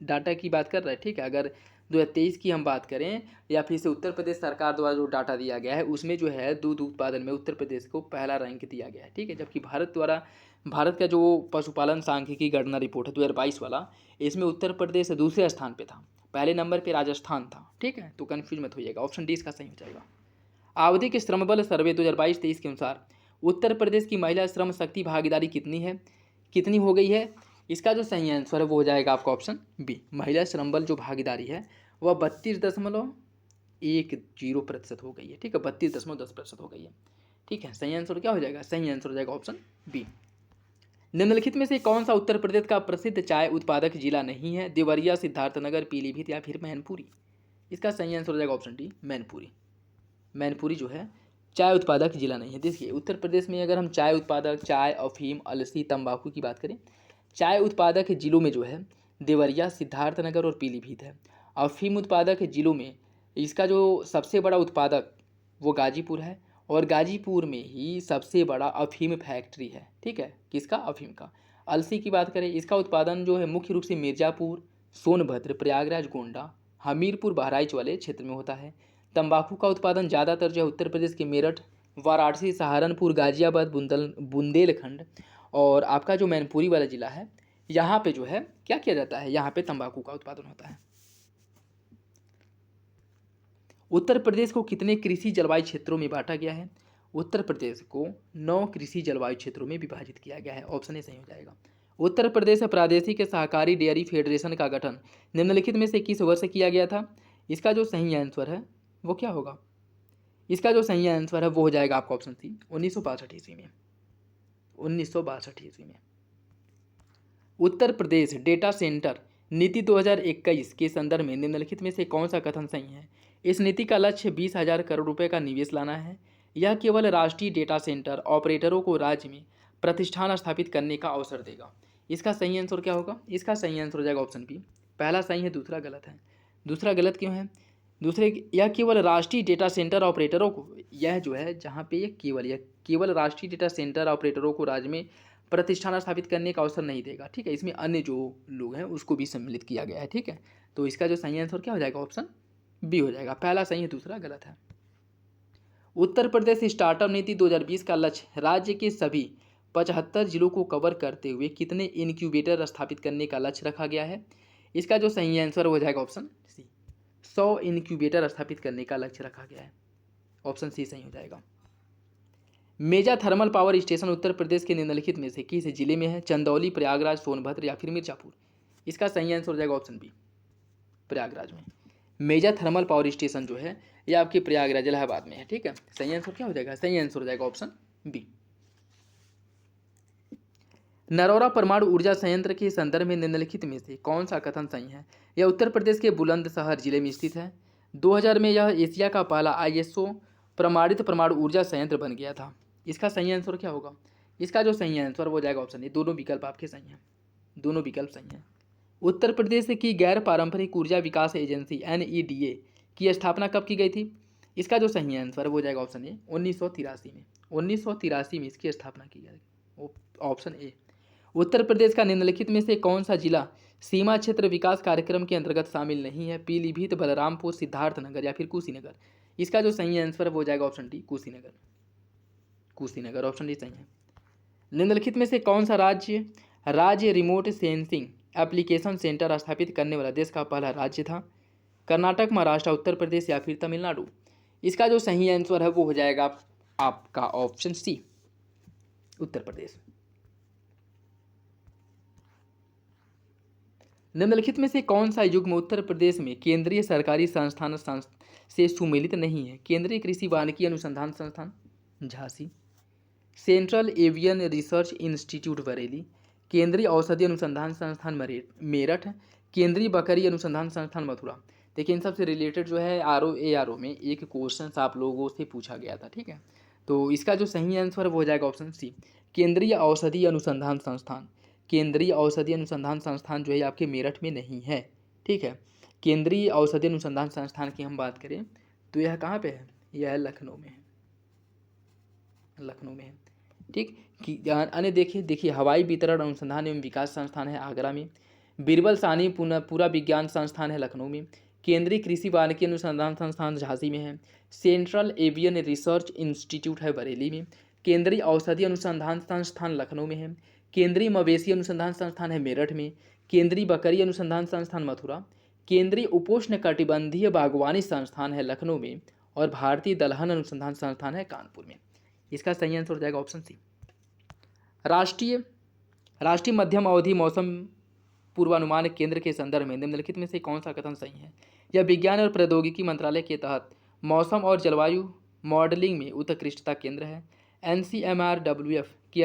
डाटा की बात कर रहे हैं। ठीक है, अगर 2023 की हम बात करें या फिर से उत्तर प्रदेश सरकार द्वारा जो डाटा दिया गया है उसमें जो है दूध उत्पादन में उत्तर प्रदेश को पहला रैंक दिया गया है। ठीक है, जबकि भारत का जो पशुपालन सांख्यिकी गणना रिपोर्ट है 2022 वाला, इसमें उत्तर प्रदेश दूसरे स्थान पे था, पहले नंबर पे राजस्थान था। ठीक है, तो कन्फ्यूज मत होइएगा, ऑप्शन डी इसका सही हो जाएगा। आवधिक श्रमबल सर्वे 2022-23 के अनुसार उत्तर प्रदेश की महिला श्रम शक्ति भागीदारी कितनी है? कितनी हो गई है? इसका जो सही आंसर है वो हो जाएगा आपका ऑप्शन बी। महिला श्रम बल जो भागीदारी है वह 32.10% हो गई है। ठीक है, 32.10% हो गई है। ठीक है, सही आंसर क्या हो जाएगा? सही आंसर हो जाएगा ऑप्शन बी। निम्नलिखित में से कौन सा उत्तर प्रदेश का प्रसिद्ध चाय उत्पादक जिला नहीं है? देवरिया, सिद्धार्थनगर, पीलीभीत या फिर मैनपुरी? इसका सही आंसर हो जाएगा ऑप्शन डी, मैनपुरी। मैनपुरी जो है चाय उत्पादक जिला नहीं है। देखिए उत्तर प्रदेश में अगर हम चाय उत्पादक, चाय, अफीम, अलसी, तंबाकू की बात करें, चाय उत्पादक जिलों में जो है देवरिया, सिद्धार्थनगर और पीलीभीत है। अफीम उत्पादक जिलों में इसका जो सबसे बड़ा उत्पादक वो गाजीपुर है, और गाजीपुर में ही सबसे बड़ा अफीम फैक्ट्री है। ठीक है, किसका? अफीम का। अलसी की बात करें, इसका उत्पादन जो है मुख्य रूप से मिर्ज़ापुर, सोनभद्र, प्रयागराज, गोंडा, हमीरपुर, बहराइच वाले क्षेत्र में होता है। तंबाकू का उत्पादन ज़्यादातर जो है उत्तर प्रदेश के मेरठ, वाराणसी, सहारनपुर, गाजियाबाद, बुंदेलखंड और आपका जो मैनपुरी वाला ज़िला है यहाँ पे जो है क्या किया जाता है? यहाँ पे तंबाकू का उत्पादन होता है। उत्तर प्रदेश को कितने कृषि जलवायु क्षेत्रों में बांटा गया है? उत्तर प्रदेश को 9 कृषि जलवायु क्षेत्रों में विभाजित किया गया है। ऑप्शन ए सही हो जाएगा। उत्तर प्रदेश प्रादेशिक सहकारी डेयरी फेडरेशन का गठन निम्नलिखित में से किस वर्ष किया गया था? इसका जो सही आंसर है वो क्या होगा? इसका जो सही आंसर है वो हो जाएगा आपका ऑप्शन सी, 1962 ईस्वी में। 1962 ईस्वी में। उत्तर प्रदेश डेटा सेंटर नीति 2021 के संदर्भ में निम्नलिखित में से कौन सा कथन सही है? इस नीति का लक्ष्य 20,000 करोड़ रुपए का निवेश लाना है। यह केवल राष्ट्रीय डेटा सेंटर ऑपरेटरों को राज्य में प्रतिष्ठान स्थापित करने का अवसर देगा। इसका सही आंसर क्या होगा? इसका सही आंसर हो जाएगा ऑप्शन बी। पहला सही है, दूसरा गलत है। दूसरा गलत क्यों है? यह केवल राष्ट्रीय डेटा सेंटर ऑपरेटरों को, यह जो है जहाँ पे यह केवल राष्ट्रीय डेटा सेंटर ऑपरेटरों को राज्य में प्रतिष्ठान स्थापित करने का अवसर नहीं देगा। ठीक है, इसमें अन्य जो लोग हैं उसको भी सम्मिलित किया गया है। ठीक है, तो इसका जो सही आंसर क्या हो जाएगा? ऑप्शन बी हो जाएगा। पहला सही है, दूसरा गलत है। उत्तर प्रदेश स्टार्टअप नीति 2020 का लक्ष्य राज्य के सभी 75 जिलों को कवर करते हुए कितने इनक्यूबेटर स्थापित करने का लक्ष्य रखा गया है? इसका जो सही आंसर हो जाएगा ऑप्शन सी, 100 इनक्यूबेटर स्थापित करने का लक्ष्य रखा गया है। ऑप्शन सी सही हो जाएगा। मेजा thermal power station Uttar Pradesh के निम्नलिखित में से किस जिले में है? चंदौली, प्रयागराज, सोनभद्र या फिर मिर्जापुर? इसका सही आंसर हो जाएगा ऑप्शन बी, प्रयागराज में। मेजा थर्मल पावर स्टेशन जो है ये आपके प्रयागराज इलाहाबाद में है। ठीक है, सही आंसर क्या हो जाएगा? सही आंसर हो जाएगा ऑप्शन बी। नरौरा परमाणु ऊर्जा संयंत्र के संदर्भ में निम्नलिखित में से कौन सा कथन सही है? यह उत्तर प्रदेश के बुलंदशहर जिले में स्थित है। 2000 में यह एशिया का पहला ISO प्रमाणित परमाणु ऊर्जा संयंत्र बन गया था। इसका सही आंसर क्या होगा? इसका जो सही आंसर हो जाएगा ऑप्शन ए। दोनों विकल्प आपके सही हैं, दोनों विकल्प सही हैं। उत्तर प्रदेश की गैर पारंपरिक ऊर्जा विकास एजेंसी NEDA की स्थापना कब की गई थी? इसका जो सही आंसर है वो जाएगा ऑप्शन ए, 1983 में। 1983 में इसकी स्थापना की गई। Option A. उत्तर प्रदेश का निम्नलिखित में से कौन सा जिला सीमा क्षेत्र विकास कार्यक्रम के अंतर्गत शामिल नहीं है? पीलीभीत, बलरामपुर, सिद्धार्थनगर या फिर कुशीनगर? इसका जो सही आंसर है वो जाएगा option D, Kushinagar. Kushinagar option D सही है। निम्नलिखित में से कौन सा राज्य रिमोट सेंसिंग एप्लीकेशन सेंटर स्थापित करने वाला देश का पहला राज्य था? कर्नाटक, महाराष्ट्र, उत्तर प्रदेश या फिर तमिलनाडु? इसका जो सही आंसर है वो हो जाएगा आपका ऑप्शन सी, उत्तर प्रदेश। निम्नलिखित में से कौन सा युग्म उत्तर प्रदेश में केंद्रीय सरकारी संस्थान से सुमेलित नहीं है? केंद्रीय कृषि वानिकी अनुसंधान संस्थान Jhansi, central avian research institute Bareilly, केंद्रीय औषधि अनुसंधान संस्थान मेरठ, केंद्रीय बकरी अनुसंधान संस्थान मथुरा? देखिए इन सबसे रिलेटेड जो है RO में एक क्वेश्चन आप लोगों से पूछा गया था। ठीक है, तो इसका जो सही आंसर वो हो जाएगा ऑप्शन सी, केंद्रीय औषधि अनुसंधान संस्थान। केंद्रीय औषधि अनुसंधान संस्थान जो है आपके मेरठ में नहीं है। ठीक है, केंद्रीय औषधि अनुसंधान संस्थान की हम बात करें तो यह कहाँ पे है? यह लखनऊ में है, लखनऊ में है। ठीक, अन्य देखिए हवाई वितरण अनुसंधान एवं विकास संस्थान है आगरा में, बीरबल सानी पूरा विज्ञान संस्थान है लखनऊ में, केंद्रीय कृषि वानिकी अनुसंधान संस्थान झांसी में है, सेंट्रल एवियन रिसर्च इंस्टीट्यूट है बरेली में, केंद्रीय औषधि अनुसंधान संस्थान लखनऊ में है, केंद्रीय मवेशी अनुसंधान संस्थान है मेरठ में, केंद्रीय बकरी अनुसंधान संस्थान मथुरा, केंद्रीय उपोष्ण कटिबंधीय बागवानी संस्थान है लखनऊ में, और भारतीय दलहन अनुसंधान संस्थान है कानपुर में। इसका सही आंसर हो जाएगा ऑप्शन सी। राष्ट्रीय मध्यम अवधि मौसम पूर्वानुमान केंद्र के संदर्भ में निम्नलिखित में से कौन सा कथन सही है? यह विज्ञान और प्रौद्योगिकी मंत्रालय के तहत मौसम और जलवायु मॉडलिंग में उत्कृष्टता केंद्र है। NCMRWF के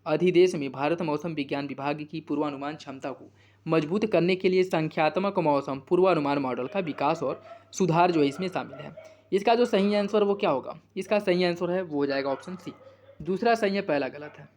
अधिदेश में भारत मौसम विज्ञान विभाग की पूर्वानुमान क्षमता को मजबूत करने के लिए संख्यात्मक मौसम पूर्वानुमान मॉडल का विकास और सुधार जो है इसमें शामिल है। इसका जो सही आंसर वो क्या होगा? इसका सही आंसर है वो हो जाएगा ऑप्शन सी। दूसरा सही है, पहला गलत है।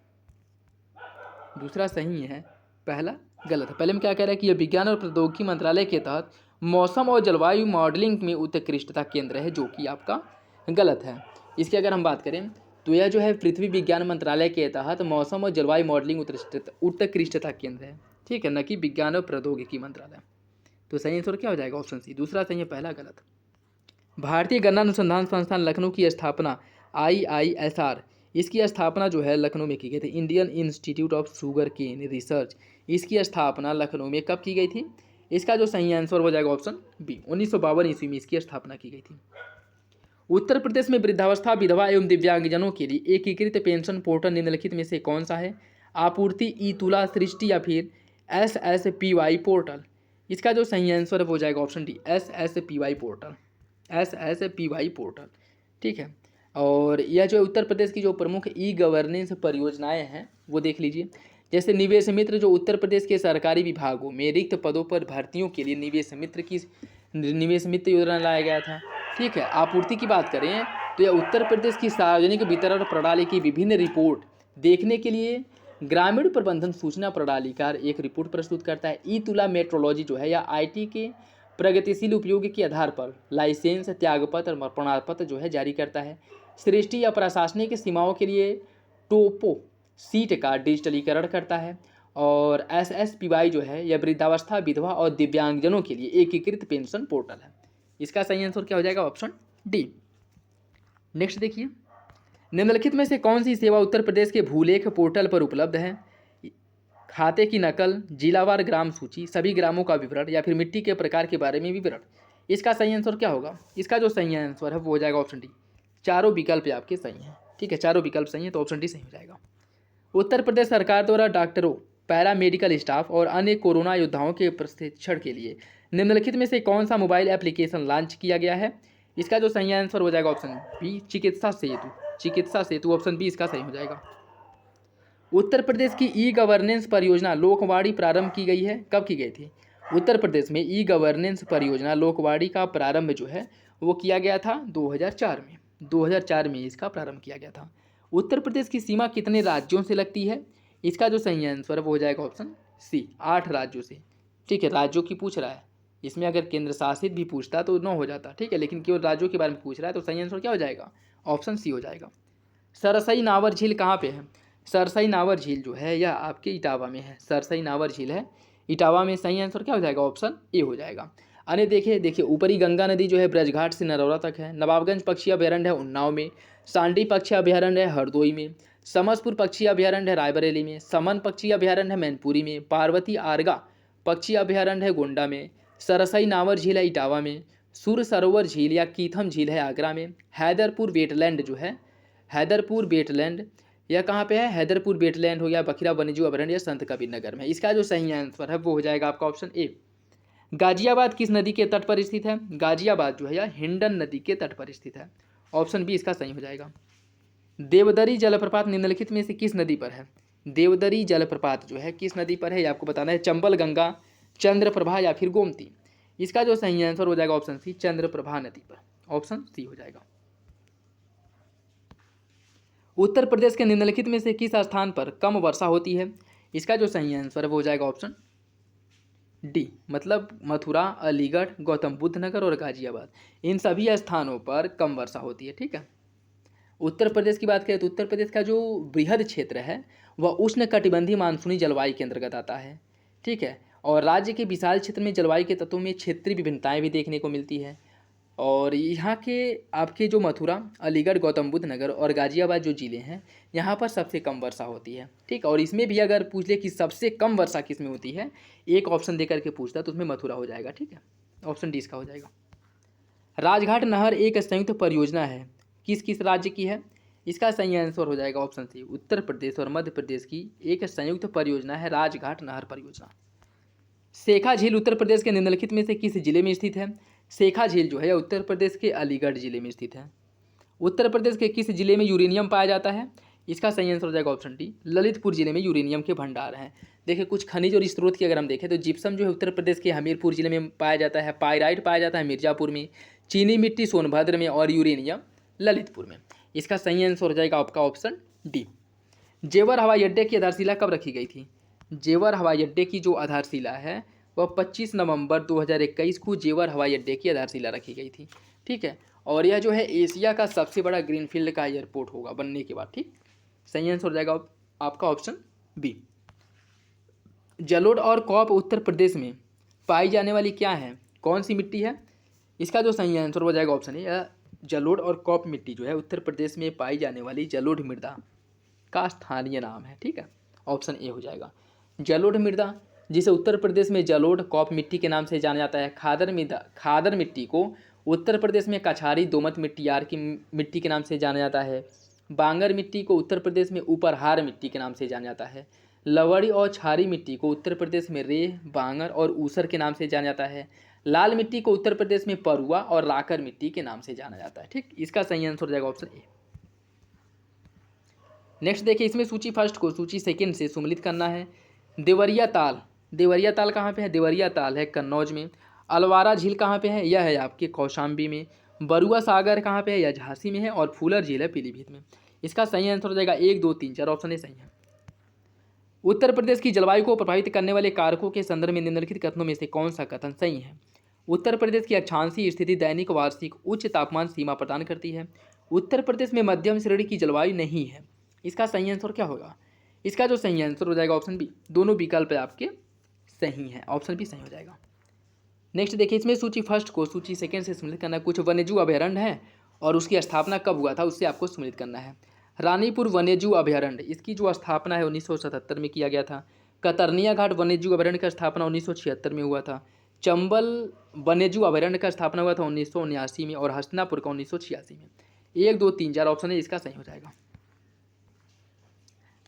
दूसरा सही है, पहला गलत है। पहले में क्या कह रहा है कि यह विज्ञान और प्रौद्योगिकी मंत्रालय के तहत मौसम और जलवायु मॉडलिंग में उत्कृष्टता केंद्र है, जो कि आपका गलत है। इसकी अगर हम बात करें तो यह जो है पृथ्वी विज्ञान मंत्रालय के तहत मौसम और जलवायु मॉडलिंग उत्कृष्टता केंद्र है, ठीक है, न कि विज्ञान और प्रौद्योगिकी मंत्रालय। तो सही आंसर क्या हो जाएगा? Option C. दूसरा सही है, पहला गलत। भारतीय गन्ना अनुसंधान संस्थान लखनऊ की स्थापना IISR, इसकी स्थापना जो है लखनऊ में की गई थी। Indian institute of sugar cane research, इसकी स्थापना लखनऊ में कब की गई थी? इसका जो सही आंसर हो जाएगा ऑप्शन बी। 1952 ईस्वी में इसकी स्थापना की गई थी। उत्तर प्रदेश में वृद्धावस्था विधवा एवं दिव्यांगजनों के लिए एकीकृत पेंशन पोर्टल निम्नलिखित में से कौन सा है? आपूर्ति, ई तुला, सृष्टि या फिर SSPY पोर्टल। इसका जो सही आंसर हो जाएगा option D, SSPY portal. SSPY portal, ठीक है। और यह जो उत्तर प्रदेश की जो प्रमुख ई गवर्नेंस परियोजनाएं हैं वो देख लीजिए। जैसे निवेश मित्र, जो उत्तर प्रदेश के सरकारी विभागों में रिक्त पदों पर भर्तियों के लिए निवेश मित्र योजना लाया गया था, ठीक है। आपूर्ति की बात करें तो यह उत्तर प्रदेश की सार्वजनिक वितरण प्रणाली की विभिन्न रिपोर्ट देखने के लिए ग्रामीण प्रबंधन सूचना प्रणाली का एक रिपोर्ट प्रस्तुत करता है। ई तुला मेट्रोलॉजी जो है या IT के प्रगतिशील उपयोग के आधार पर लाइसेंस, त्यागपत्र और प्रमाण पत्र जो है जारी करता है। सृष्टि या प्रशासनिक सीमाओं के लिए टोपो सीट का डिजिटलीकरण करता है। और SSPY जो है यह वृद्धावस्था विधवा और दिव्यांगजनों के लिए एकीकृत पेंशन पोर्टल है। इसका सही आंसर क्या हो जाएगा? Option D. नेक्स्ट देखिए, निम्नलिखित में से कौन सी सेवा उत्तर प्रदेश के भूलेख पोर्टल पर उपलब्ध है? खाते की नकल, जिलावार ग्राम सूची, सभी ग्रामों का विवरण या फिर मिट्टी के प्रकार के बारे में विवरण। इसका सही आंसर क्या होगा? इसका जो सही आंसर है वो हो जाएगा ऑप्शन डी। चारों विकल्प आपके सही हैं, ठीक है, चारों विकल्प सही है, तो ऑप्शन डी सही हो जाएगा। उत्तर प्रदेश सरकार द्वारा डॉक्टरों, पैरा मेडिकल स्टाफ और अन्य कोरोना योद्धाओं के प्रशिक्षण के लिए निम्नलिखित में से कौन सा मोबाइल एप्लीकेशन लॉन्च किया गया है? इसका जो सही आंसर हो जाएगा ऑप्शन बी, चिकित्सा सेतु। चिकित्सा सेतु, ऑप्शन बी इसका सही हो जाएगा। उत्तर प्रदेश की ई गवर्नेंस परियोजना लोकवाणी प्रारंभ की गई है, कब की गई थी? उत्तर प्रदेश में ई गवर्नेंस परियोजना लोकवाणी का प्रारंभ जो है वो किया गया था 2004 में। 2004 में इसका प्रारंभ किया गया था। उत्तर प्रदेश की सीमा कितने राज्यों से लगती है? इसका जो सही आंसर वो हो जाएगा ऑप्शन सी, 8 राज्यों से, ठीक है। राज्यों की पूछ रहा है, इसमें अगर केंद्र शासित भी पूछता तो 9 हो जाता, ठीक है, लेकिन केवल राज्यों के बारे में पूछ रहा है तो सही आंसर क्या हो जाएगा? ऑप्शन सी हो जाएगा। सरसई नावर झील कहाँ पे है? सरसई नावर झील जो है यह आपके इटावा में है। सरसई नावर झील है इटावा में। सही आंसर क्या हो जाएगा? ऑप्शन ए हो जाएगा। अन्य देखिए ऊपरी गंगा नदी जो है ब्रजघाट से नरौरा तक है। नवाबगंज पक्षी अभ्यारण्य है उन्नाव में। सांडी पक्षी अभ्यारण्य है हरदोई में। समसपुर पक्षी अभ्यारण्य है रायबरेली में। समन पक्षी अभ्यारण्य है मैनपुरी में। पार्वती आरगा पक्षी अभ्यारण्य है गोंडा में। सरसई नावर झील है इटावा में। सुर सरोवर झील या कीथम झील है आगरा में। हैदरपुर वेटलैंड जो है, हैदरपुर वेटलैंड यह कहाँ पे है? हैदरपुर वेटलैंड हो गया, बखिरा वन्यजीव अभ्यारण्य या संत कबीर नगर में। इसका जो सही आंसर है वो हो जाएगा आपका ऑप्शन ए। गाजियाबाद किस नदी के तट पर स्थित है? गाजियाबाद जो है यह हिंडन नदी के तट पर स्थित है। ऑप्शन बी इसका सही हो जाएगा। देवदरी जलप्रपात निम्नलिखित में से किस नदी पर है? देवदरी जलप्रपात जो है किस नदी पर है ये आपको बताना है। चंबल, गंगा, चंद्रप्रभा या फिर गोमती। इसका जो सही आंसर हो जाएगा ऑप्शन सी, चंद्रप्रभा नदी पर। ऑप्शन सी हो जाएगा। उत्तर प्रदेश के निम्नलिखित में से किस स्थान पर कम वर्षा होती है? इसका जो सही आंसर है वो हो जाएगा ऑप्शन डी, मतलब मथुरा, अलीगढ़, गौतम बुद्ध नगर और गाजियाबाद, इन सभी स्थानों पर कम वर्षा होती है, ठीक है। उत्तर प्रदेश की बात करें तो उत्तर प्रदेश का जो बृहद क्षेत्र है वह उष्ण कटिबंधीय मानसूनी जलवायु के अंतर्गत आता है, ठीक है। और राज्य के विशाल क्षेत्र में जलवायु के तत्वों में क्षेत्रीय विभिन्नताएं भी देखने को मिलती है। और यहाँ के आपके जो मथुरा, अलीगढ़, गौतम बुद्ध नगर और गाजियाबाद जो ज़िले हैं यहाँ पर सबसे कम वर्षा होती है, ठीक। और इसमें भी अगर पूछ ले कि सबसे कम वर्षा किस में होती है, एक ऑप्शन दे करके पूछता तो उसमें मथुरा हो जाएगा, ठीक है। ऑप्शन डी इसका हो जाएगा। राजघाट नहर एक संयुक्त परियोजना है, किस किस राज्य की है? इसका सही आंसर हो जाएगा ऑप्शन सी, उत्तर प्रदेश और मध्य प्रदेश की एक संयुक्त परियोजना है राजघाट नहर परियोजना। सेखा झील उत्तर प्रदेश के निम्नलिखित में से किस जिले में स्थित है? सेखा झील जो है उत्तर प्रदेश के अलीगढ़ जिले में स्थित है। उत्तर प्रदेश के किस जिले में यूरेनियम पाया जाता है? इसका सही आंसर हो जाएगा ऑप्शन डी, ललितपुर जिले में यूरेनियम के भंडार हैं। देखिए कुछ खनिज और स्रोत की अगर हम देखें तो जिप्सम जो है उत्तर प्रदेश के हमीरपुर जिले में पाया जाता है, पायराइट पाया जाता है मिर्जापुर में, चीनी मिट्टी सोनभद्र में और यूरेनियम ललितपुर में। इसका सही आंसर हो जाएगा आपका ऑप्शन डी। जेवर हवाई अड्डे की आधारशिला कब रखी गई थी? जेवर हवाई अड्डे की जो आधारशिला है वह 25 नवंबर 2021 को जेवर हवाई अड्डे की आधारशिला रखी गई थी। ठीक है, और यह जो है एशिया का सबसे बड़ा ग्रीनफील्ड का एयरपोर्ट होगा बनने के बाद। ठीक, सही आंसर हो जाएगा आपका ऑप्शन बी। जलोढ़ और कौप उत्तर प्रदेश में पाई जाने वाली क्या है, कौन सी मिट्टी है? इसका जो सही आंसर हो जाएगा ऑप्शन ए, जलोढ़ और कौप मिट्टी जो है उत्तर प्रदेश में पाई जाने वाली जलोढ़ मृदा का स्थानीय नाम है। ठीक है, ऑप्शन ए हो जाएगा जलोढ़ मृदा, जिसे उत्तर प्रदेश में जलोढ़ कौप मिट्टी के नाम से जाना जाता है। खादर मिट्टी को उत्तर प्रदेश में कछारी दोमट मिट्टियार की मिट्टी के नाम से जाना जाता है। बांगर मिट्टी को उत्तर प्रदेश में उपरहार मिट्टी के नाम से जाना जाता है। लवड़ी और छारी मिट्टी को उत्तर प्रदेश में रेह, बांगर और ऊसर के नाम से जाना जाता है। लाल मिट्टी को उत्तर प्रदेश में परुआ और राकर मिट्टी के नाम से जाना जाता है। ठीक, इसका सही आंसर हो जाएगा ऑप्शन ए। नेक्स्ट देखिए, इसमें सूची फर्स्ट को सूची सेकंड से सम्मिलित करना है। देवरिया ताल, देवरिया ताल कहाँ पे है? देवरिया ताल है कन्नौज में। अलवारा झील कहाँ पे है? यह है आपके कौशाम्बी में। बरुआ सागर कहाँ पे है? यह झांसी में है। और फूलर झील है पीलीभीत में। इसका सही आंसर हो जाएगा 1, 2, 3, 4, ऑप्शन ए सही है। उत्तर प्रदेश की जलवायु को प्रभावित करने वाले कारकों के संदर्भ में निम्नलिखित कथनों में से कौन सा कथन सही है? उत्तर प्रदेश की अक्षांशीय स्थिति दैनिक वार्षिक उच्च तापमान सीमा प्रदान करती है। उत्तर प्रदेश में मध्यम श्रेणी की जलवायु नहीं है। इसका सही आंसर क्या होगा? इसका जो सही आंसर हो जाएगा ऑप्शन बी, दोनों विकल्प आपके सही है, ऑप्शन बी सही हो जाएगा। नेक्स्ट देखिए, इसमें सूची फर्स्ट को सूची सेकंड से सम्मिलित करना है। कुछ वन्यजीव अभयारण्य है और उसकी स्थापना कब हुआ था उससे आपको सम्मिलित करना है। रानीपुर वन्यजीव अभयारण्य, इसकी जो स्थापना है 1977 में किया गया था। कतरनिया घाट वन्यजीव अभयारण्य का स्थापना 1976 में हुआ था। चंबल वन्यजीव अभयारण्य का स्थापना हुआ था 1979 में और हस्तिनापुर का 1986 में। 1, 2, 3, 4, ऑप्शन है इसका सही हो जाएगा।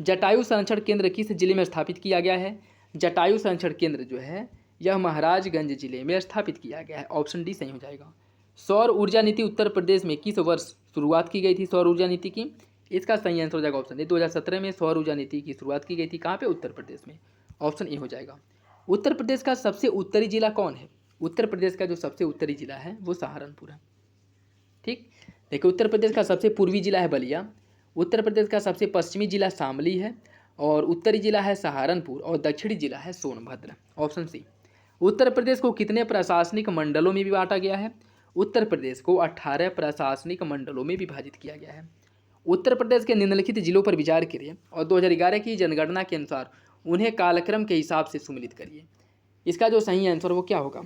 जटायु संरक्षण केंद्र किस जिले में स्थापित किया गया है? जटायु संरक्षण केंद्र जो है यह महाराजगंज जिले में स्थापित किया गया है, ऑप्शन डी सही हो जाएगा। सौर ऊर्जा नीति उत्तर प्रदेश में किस वर्ष शुरुआत की गई थी? सौर ऊर्जा नीति की, इसका सही आंसर हो जाएगा ऑप्शन ए, 2017 में सौर ऊर्जा नीति की शुरुआत की गई थी। कहाँ पे? उत्तर प्रदेश में, ऑप्शन ए हो जाएगा। उत्तर प्रदेश का सबसे उत्तरी जिला कौन है? उत्तर प्रदेश का जो सबसे उत्तरी जिला है वो सहारनपुर है। ठीक, देखिए उत्तर प्रदेश का सबसे पूर्वी जिला है बलिया, उत्तर प्रदेश का सबसे पश्चिमी जिला शामली है और उत्तरी जिला है सहारनपुर और दक्षिणी जिला है सोनभद्र, ऑप्शन सी। उत्तर प्रदेश को कितने प्रशासनिक मंडलों में भी बांटा गया है? उत्तर प्रदेश को 18 प्रशासनिक मंडलों में विभाजित किया गया है। उत्तर प्रदेश के निम्नलिखित जिलों पर विचार करिए और 2011 की जनगणना के अनुसार उन्हें कालक्रम के हिसाब से सम्मिलित करिए। इसका जो सही आंसर वो क्या होगा?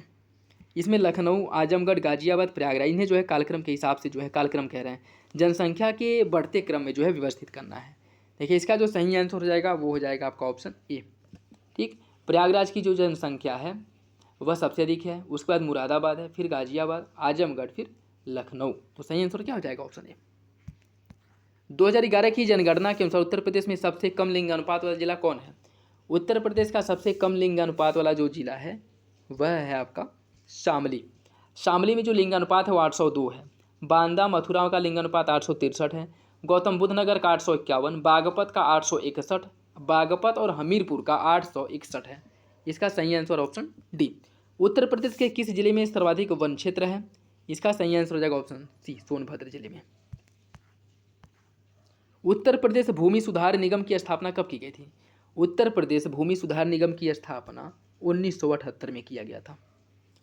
इसमें लखनऊ, आजमगढ़, गाजियाबाद, प्रयागराज, इन्हें जो है कालक्रम के हिसाब से जो है कालक्रम कह रहे हैं, जनसंख्या के बढ़ते क्रम में जो है व्यवस्थित करना है। देखिए इसका जो सही आंसर हो जाएगा वो हो जाएगा आपका ऑप्शन ए। ठीक, प्रयागराज की जो जनसंख्या है वह सबसे अधिक है, उसके बाद मुरादाबाद है, फिर गाजियाबाद, आजमगढ़, फिर लखनऊ। तो सही आंसर क्या हो जाएगा? Option A. 2011 की जनगणना के अनुसार उत्तर प्रदेश में सबसे कम लिंग अनुपात वाला जिला कौन है? उत्तर प्रदेश का सबसे कम लिंग अनुपात वाला जो जिला है वह है आपका शामली। शामली में जो लिंग अनुपात है वो 802 है। बांदा मथुरा का लिंग अनुपात 863 है। गौतम बुद्ध नगर का 851, बागपत का 861, बागपत और हमीरपुर का 861 है। इसका सही answer option D. Uttar Pradesh के किस जिले में सर्वाधिक वन क्षेत्र है? इसका सही आंसर हो जाएगा ऑप्शन सी, सोनभद्र जिले में। उत्तर प्रदेश भूमि सुधार निगम की स्थापना कब की गई थी? उत्तर प्रदेश भूमि सुधार निगम की स्थापना 1978 में किया गया था,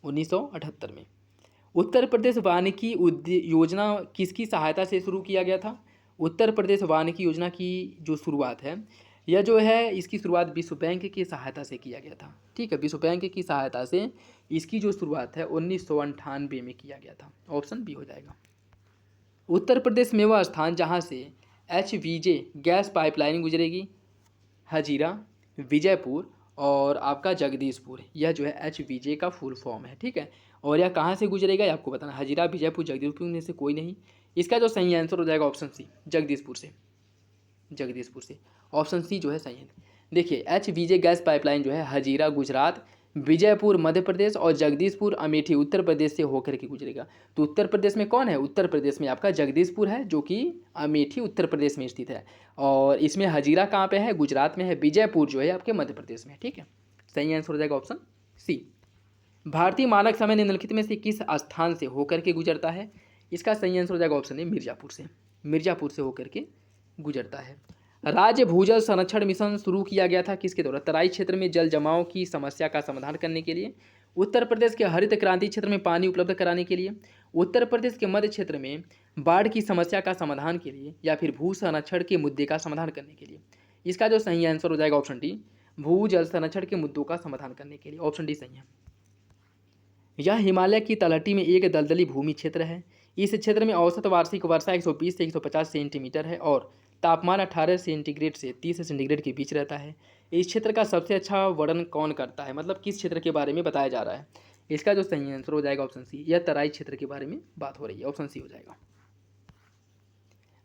1978 में। उत्तर प्रदेश वानिकी योजना किसकी सहायता से शुरू किया गया था? उत्तर प्रदेश वानिकी योजना की जो शुरुआत है यह जो है इसकी शुरुआत विश्व बैंक की सहायता से किया गया था। ठीक है, विश्व बैंक की सहायता से इसकी जो शुरुआत है 1998 में किया गया था, ऑप्शन बी हो जाएगा। उत्तर प्रदेश में वह स्थान जहाँ से HVJ गैस पाइपलाइन गुजरेगी, हजीरा, विजयपुर और आपका जगदीशपुर, यह जो है HVJ का फुल फॉर्म है। ठीक है, और यह कहाँ से गुजरेगा ये आपको बताना। हजीरा, विजयपुर, जगदीशपुर में से कोई नहीं। इसका जो सही आंसर हो जाएगा ऑप्शन सी, जगदीशपुर से। ऑप्शन सी जो है सही है। देखिए HVJ गैस पाइपलाइन जो है हजीरा गुजरात, विजयपुर मध्य प्रदेश और जगदीशपुर अमेठी उत्तर प्रदेश से होकर के गुजरेगा। तो उत्तर प्रदेश में कौन है? उत्तर प्रदेश में आपका जगदीशपुर है, जो कि अमेठी उत्तर प्रदेश में स्थित है। और इसमें हजीरा कहाँ पे है? गुजरात में है। विजयपुर जो है आपके मध्य प्रदेश में। ठीक है, सही आंसर हो जाएगा ऑप्शन सी। भारतीय मानक समय निम्नलिखित में से किस स्थान से होकर के गुजरता है? इसका सही आंसर हो जाएगा ऑप्शन ए, मिर्जापुर से होकर के गुजरता है। राज्य भूजल संरक्षण मिशन शुरू किया गया था किसके द्वारा? तराई क्षेत्र में जल जमाव की समस्या का समाधान करने के लिए, उत्तर प्रदेश के हरित क्रांति क्षेत्र में पानी उपलब्ध कराने के लिए, उत्तर प्रदेश के मध्य क्षेत्र में बाढ़ की समस्या का समाधान के लिए, या फिर भू संरक्षण के मुद्दे का समाधान करने के लिए। इसका जो सही आंसर हो जाएगा ऑप्शन डी, भू जल संरक्षण के मुद्दों का समाधान करने के लिए। ऑप्शन डी सही है। यह हिमालय की तलहटी में एक दलदली भूमि क्षेत्र है। इस क्षेत्र में औसत वार्षिक वर्षा 120 से 150 सेंटीमीटर है और तापमान 18 सेंटीग्रेड से 30 सेंटीग्रेड के बीच रहता है। इस क्षेत्र का सबसे अच्छा वर्णन कौन करता है? मतलब किस क्षेत्र के बारे में बताया जा रहा है? इसका जो सही आंसर हो जाएगा ऑप्शन सी, यह तराई क्षेत्र के बारे में बात हो रही है। ऑप्शन सी हो जाएगा।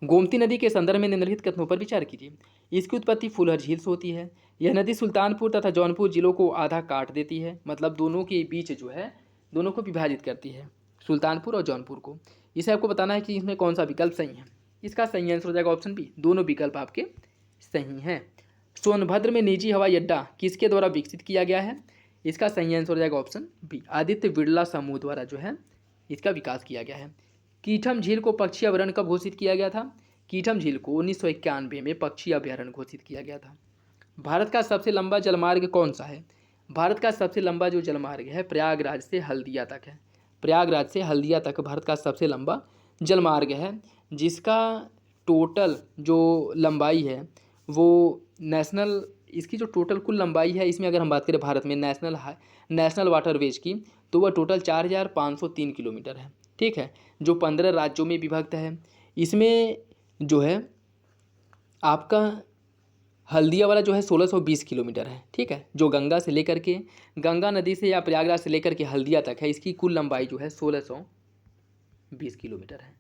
गोमती नदी के संदर्भ में निम्नलिखित कथनों पर विचार कीजिए। इसकी उत्पत्ति फुलहर झील से होती है। यह नदी सुल्तानपुर तथा जौनपुर जिलों को आधा काट देती है, मतलब दोनों के बीच जो है दोनों को विभाजित करती है, सुल्तानपुर और जौनपुर को। इसे आपको बताना है कि इसमें कौन सा विकल्प सही है। इसका सही आंसर हो जाएगा ऑप्शन बी, दोनों विकल्प आपके सही हैं। सोनभद्र में निजी हवाई अड्डा किसके द्वारा विकसित किया गया है? इसका सही आंसर हो जाएगा ऑप्शन बी, आदित्य बिरला समूह द्वारा जो है इसका विकास किया गया है। कीठम झील को पक्षी अभयारण्य कब घोषित किया गया था? कीठम झील को 1991 में पक्षी अभयारण्य घोषित किया गया था। भारत का सबसे लंबा जलमार्ग कौन सा है? भारत का सबसे लंबा जो जलमार्ग है प्रयागराज से हल्दिया तक है। प्रयागराज से हल्दिया तक भारत का सबसे लंबा जलमार्ग है, जिसका टोटल जो लंबाई है वो नेशनल, इसकी जो टोटल कुल लंबाई है इसमें अगर हम बात करें भारत में नेशनल वाटरवेज की, तो वह टोटल 4503 किलोमीटर है। ठीक है, जो 15 राज्यों में विभक्त है। इसमें जो है आपका हल्दिया वाला जो है 1620 किलोमीटर है। ठीक है, जो गंगा से लेकर के, गंगा नदी से या प्रयागराज से लेकर के हल्दिया तक है, इसकी कुल लंबाई जो है 1620 किलोमीटर है।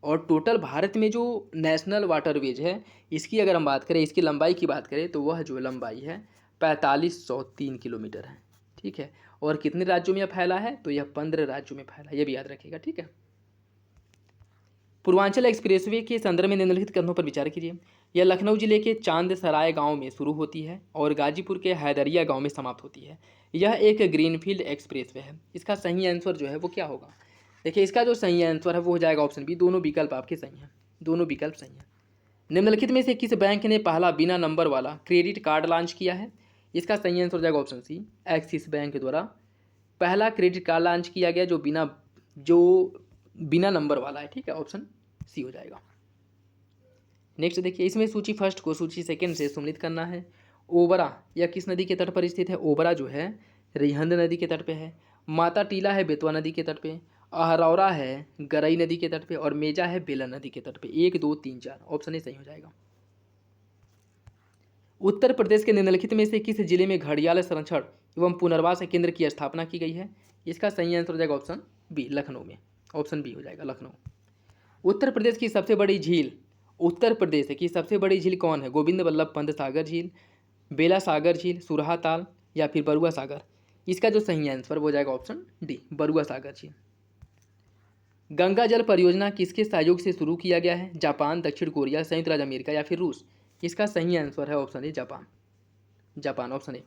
और टोटल भारत में जो नेशनल वाटरवेज है इसकी अगर हम बात करें, इसकी लंबाई की बात करें, तो वह जो लंबाई है 4503 किलोमीटर है। ठीक है, और कितने राज्यों में यह फैला है? तो यह 15 राज्यों में फैला है, यह भी याद रखिएगा। ठीक है, पूर्वांचल एक्सप्रेसवे के संदर्भ में निम्नलिखित कथनों पर विचार कीजिए। यह लखनऊ जिले के चांदसराय गांव में शुरू होती है और गाजीपुर के हैदरिया गांव में समाप्त होती है। यह एक ग्रीनफील्ड एक्सप्रेसवे है। इसका सही आंसर जो है वो क्या होगा? देखिए, इसका जो सही आंसर है वो हो जाएगा ऑप्शन बी, दोनों विकल्प आपके सही हैं। दोनों विकल्प सही हैं। निम्नलिखित में से किस बैंक ने पहला बिना नंबर वाला क्रेडिट कार्ड लॉन्च किया है? इसका सही आंसर हो जाएगा ऑप्शन सी, एक्सिस बैंक द्वारा पहला क्रेडिट कार्ड लॉन्च किया गया जो बिना नंबर वाला है। ठीक है, ऑप्शन सी हो जाएगा। नेक्स्ट देखिए, इसमें सूची फर्स्ट को सूची सेकंड से सम्मिलित करना है। ओबरा यह किस नदी के तट पर स्थित है? ओबरा जो है रिहंद नदी के तट पे है। माता टीला है बेतवा नदी के तट पे। अहरौरा है गरई नदी के तट पे और मेजा है बेलन नदी के तट पे। 1 2 3 4 ऑप्शन ए सही हो जाएगा। उत्तर प्रदेश के निम्नलिखित में से किस जिले में घड़ियाल संरक्षण एवं पुनर्वास केंद्र की स्थापना की गई है? इसका सही आंसर हो जाएगा ऑप्शन बी, लखनऊ में। ऑप्शन बी हो जाएगा, लखनऊ। उत्तर प्रदेश की सबसे बड़ी झील कौन है? गोविंद वल्लभ पंत सागर झील, बेला सागर झील, सुरहा ताल या फिर बरुआ सागर। इसका जो सही आंसर वो हो जाएगा ऑप्शन डी, बरुआ सागर झील। गंगा जल परियोजना किसके सहयोग से शुरू किया गया है? जापान, दक्षिण कोरिया, संयुक्त राज्य अमेरिका या फिर रूस। इसका सही आंसर है option A, Japan. Option A.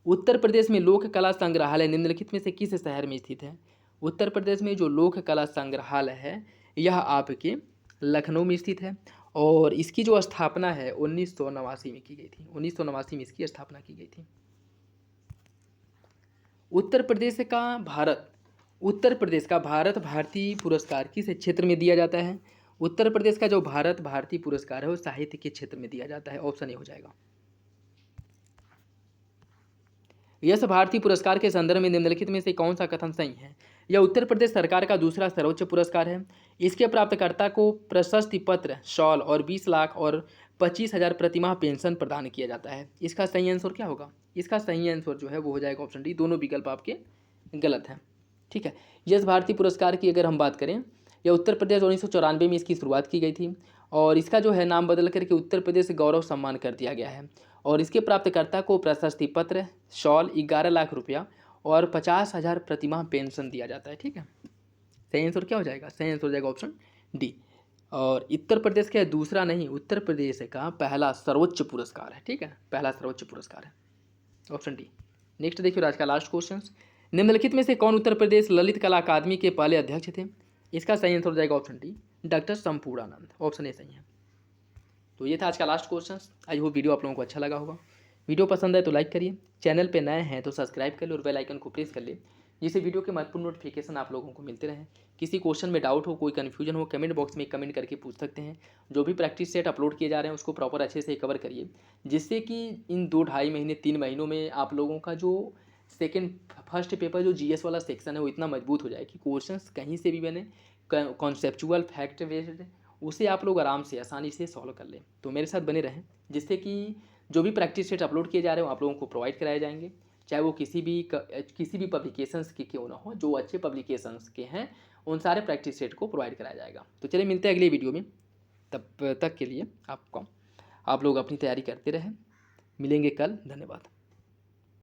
Uttar Pradesh में लोक कला संग्रहालय निम्नलिखित में से किस शहर में स्थित है? उत्तर प्रदेश में जो लोक कला संग्रहालय है यह आपके लखनऊ में स्थित है और इसकी जो स्थापना है 1989 में की गई थी। 1989 में इसकी स्थापना की गई थी। उत्तर प्रदेश का भारत भारती पुरस्कार किस क्षेत्र में दिया जाता है? उत्तर प्रदेश का जो भारत भारती पुरस्कार है वो साहित्य के क्षेत्र में दिया जाता है। ऑप्शन ए हो जाएगा। यश भारती पुरस्कार के संदर्भ में निम्नलिखित में से कौन सा कथन सही है? यह उत्तर प्रदेश सरकार का दूसरा सर्वोच्च पुरस्कार है। इसके प्राप्तकर्ता को प्रशस्ति पत्र, शॉल और 20 लाख और 25,000 प्रतिमाह पेंशन प्रदान किया जाता है। इसका सही आंसर क्या होगा? इसका सही आंसर जो है वो हो जाएगा ऑप्शन डी, दोनों विकल्प आपके गलत हैं। ठीक है, यश भारती पुरस्कार की अगर हम बात करें यह उत्तर प्रदेश 1994 में इसकी शुरुआत की गई थी और इसका जो है नाम बदल करके उत्तर प्रदेश गौरव सम्मान कर दिया गया है। और इसके प्राप्तकर्ता को प्रशस्ति पत्र, शॉल, 11 लाख रुपया और 50,000 प्रतिमाह पेंशन दिया जाता है। ठीक है, सही आंसर क्या हो जाएगा? सही आंसर हो जाएगा ऑप्शन डी। और उत्तर प्रदेश का दूसरा नहीं, उत्तर प्रदेश का पहला सर्वोच्च पुरस्कार है। ठीक है, पहला सर्वोच्च पुरस्कार है, ऑप्शन डी। नेक्स्ट देखिए आज का लास्ट क्वेश्चन, निम्नलिखित में से कौन उत्तर प्रदेश ललित कला अकादमी के पहले अध्यक्ष थे? इसका सही आंसर हो जाएगा option D, doctor Sampurnanand. Option A सही है। तो ये था आज का last question. I hope video आप लोगों को अच्छा लगा होगा। वीडियो पसंद है तो लाइक करिए, चैनल पे नए हैं तो सब्सक्राइब कर ले और बेल आइकन को प्रेस कर ले, जिससे वीडियो के महत्वपूर्ण नोटिफिकेशन आप लोगों को मिलते रहें। किसी क्वेश्चन में डाउट हो, कोई कन्फ्यूजन हो, कमेंट बॉक्स में कमेंट करके पूछ सकते हैं। जो भी प्रैक्टिस सेट अपलोड किए जा रहे हैं उसको प्रॉपर अच्छे से कवर करिए, जिससे कि इन 2-2.5 महीने 3 महीनों में आप लोगों का जो फर्स्ट पेपर जो जीएस वाला सेक्शन है वो इतना मजबूत हो जाए कि क्वेश्चंस कहीं से भी बने, कॉन्सेप्चुअल फैक्ट बेस्ड, उसे आप लोग आराम से आसानी से सॉल्व कर लें। तो मेरे साथ बने रहें, जिससे कि जो भी प्रैक्टिस सेट अपलोड किए जा रहे हो आप लोगों को प्रोवाइड कराए जाएंगे, चाहे वो किसी भी पब्लिकेशंस के क्यों ना हो, जो अच्छे पब्लिकेशंस के हैं उन सारे प्रैक्टिस सेट को प्रोवाइड कराया जाएगा। तो चलिए मिलते हैं अगले वीडियो में, तब तक के लिए आप लोग अपनी तैयारी करते रहें। मिलेंगे कल, धन्यवाद।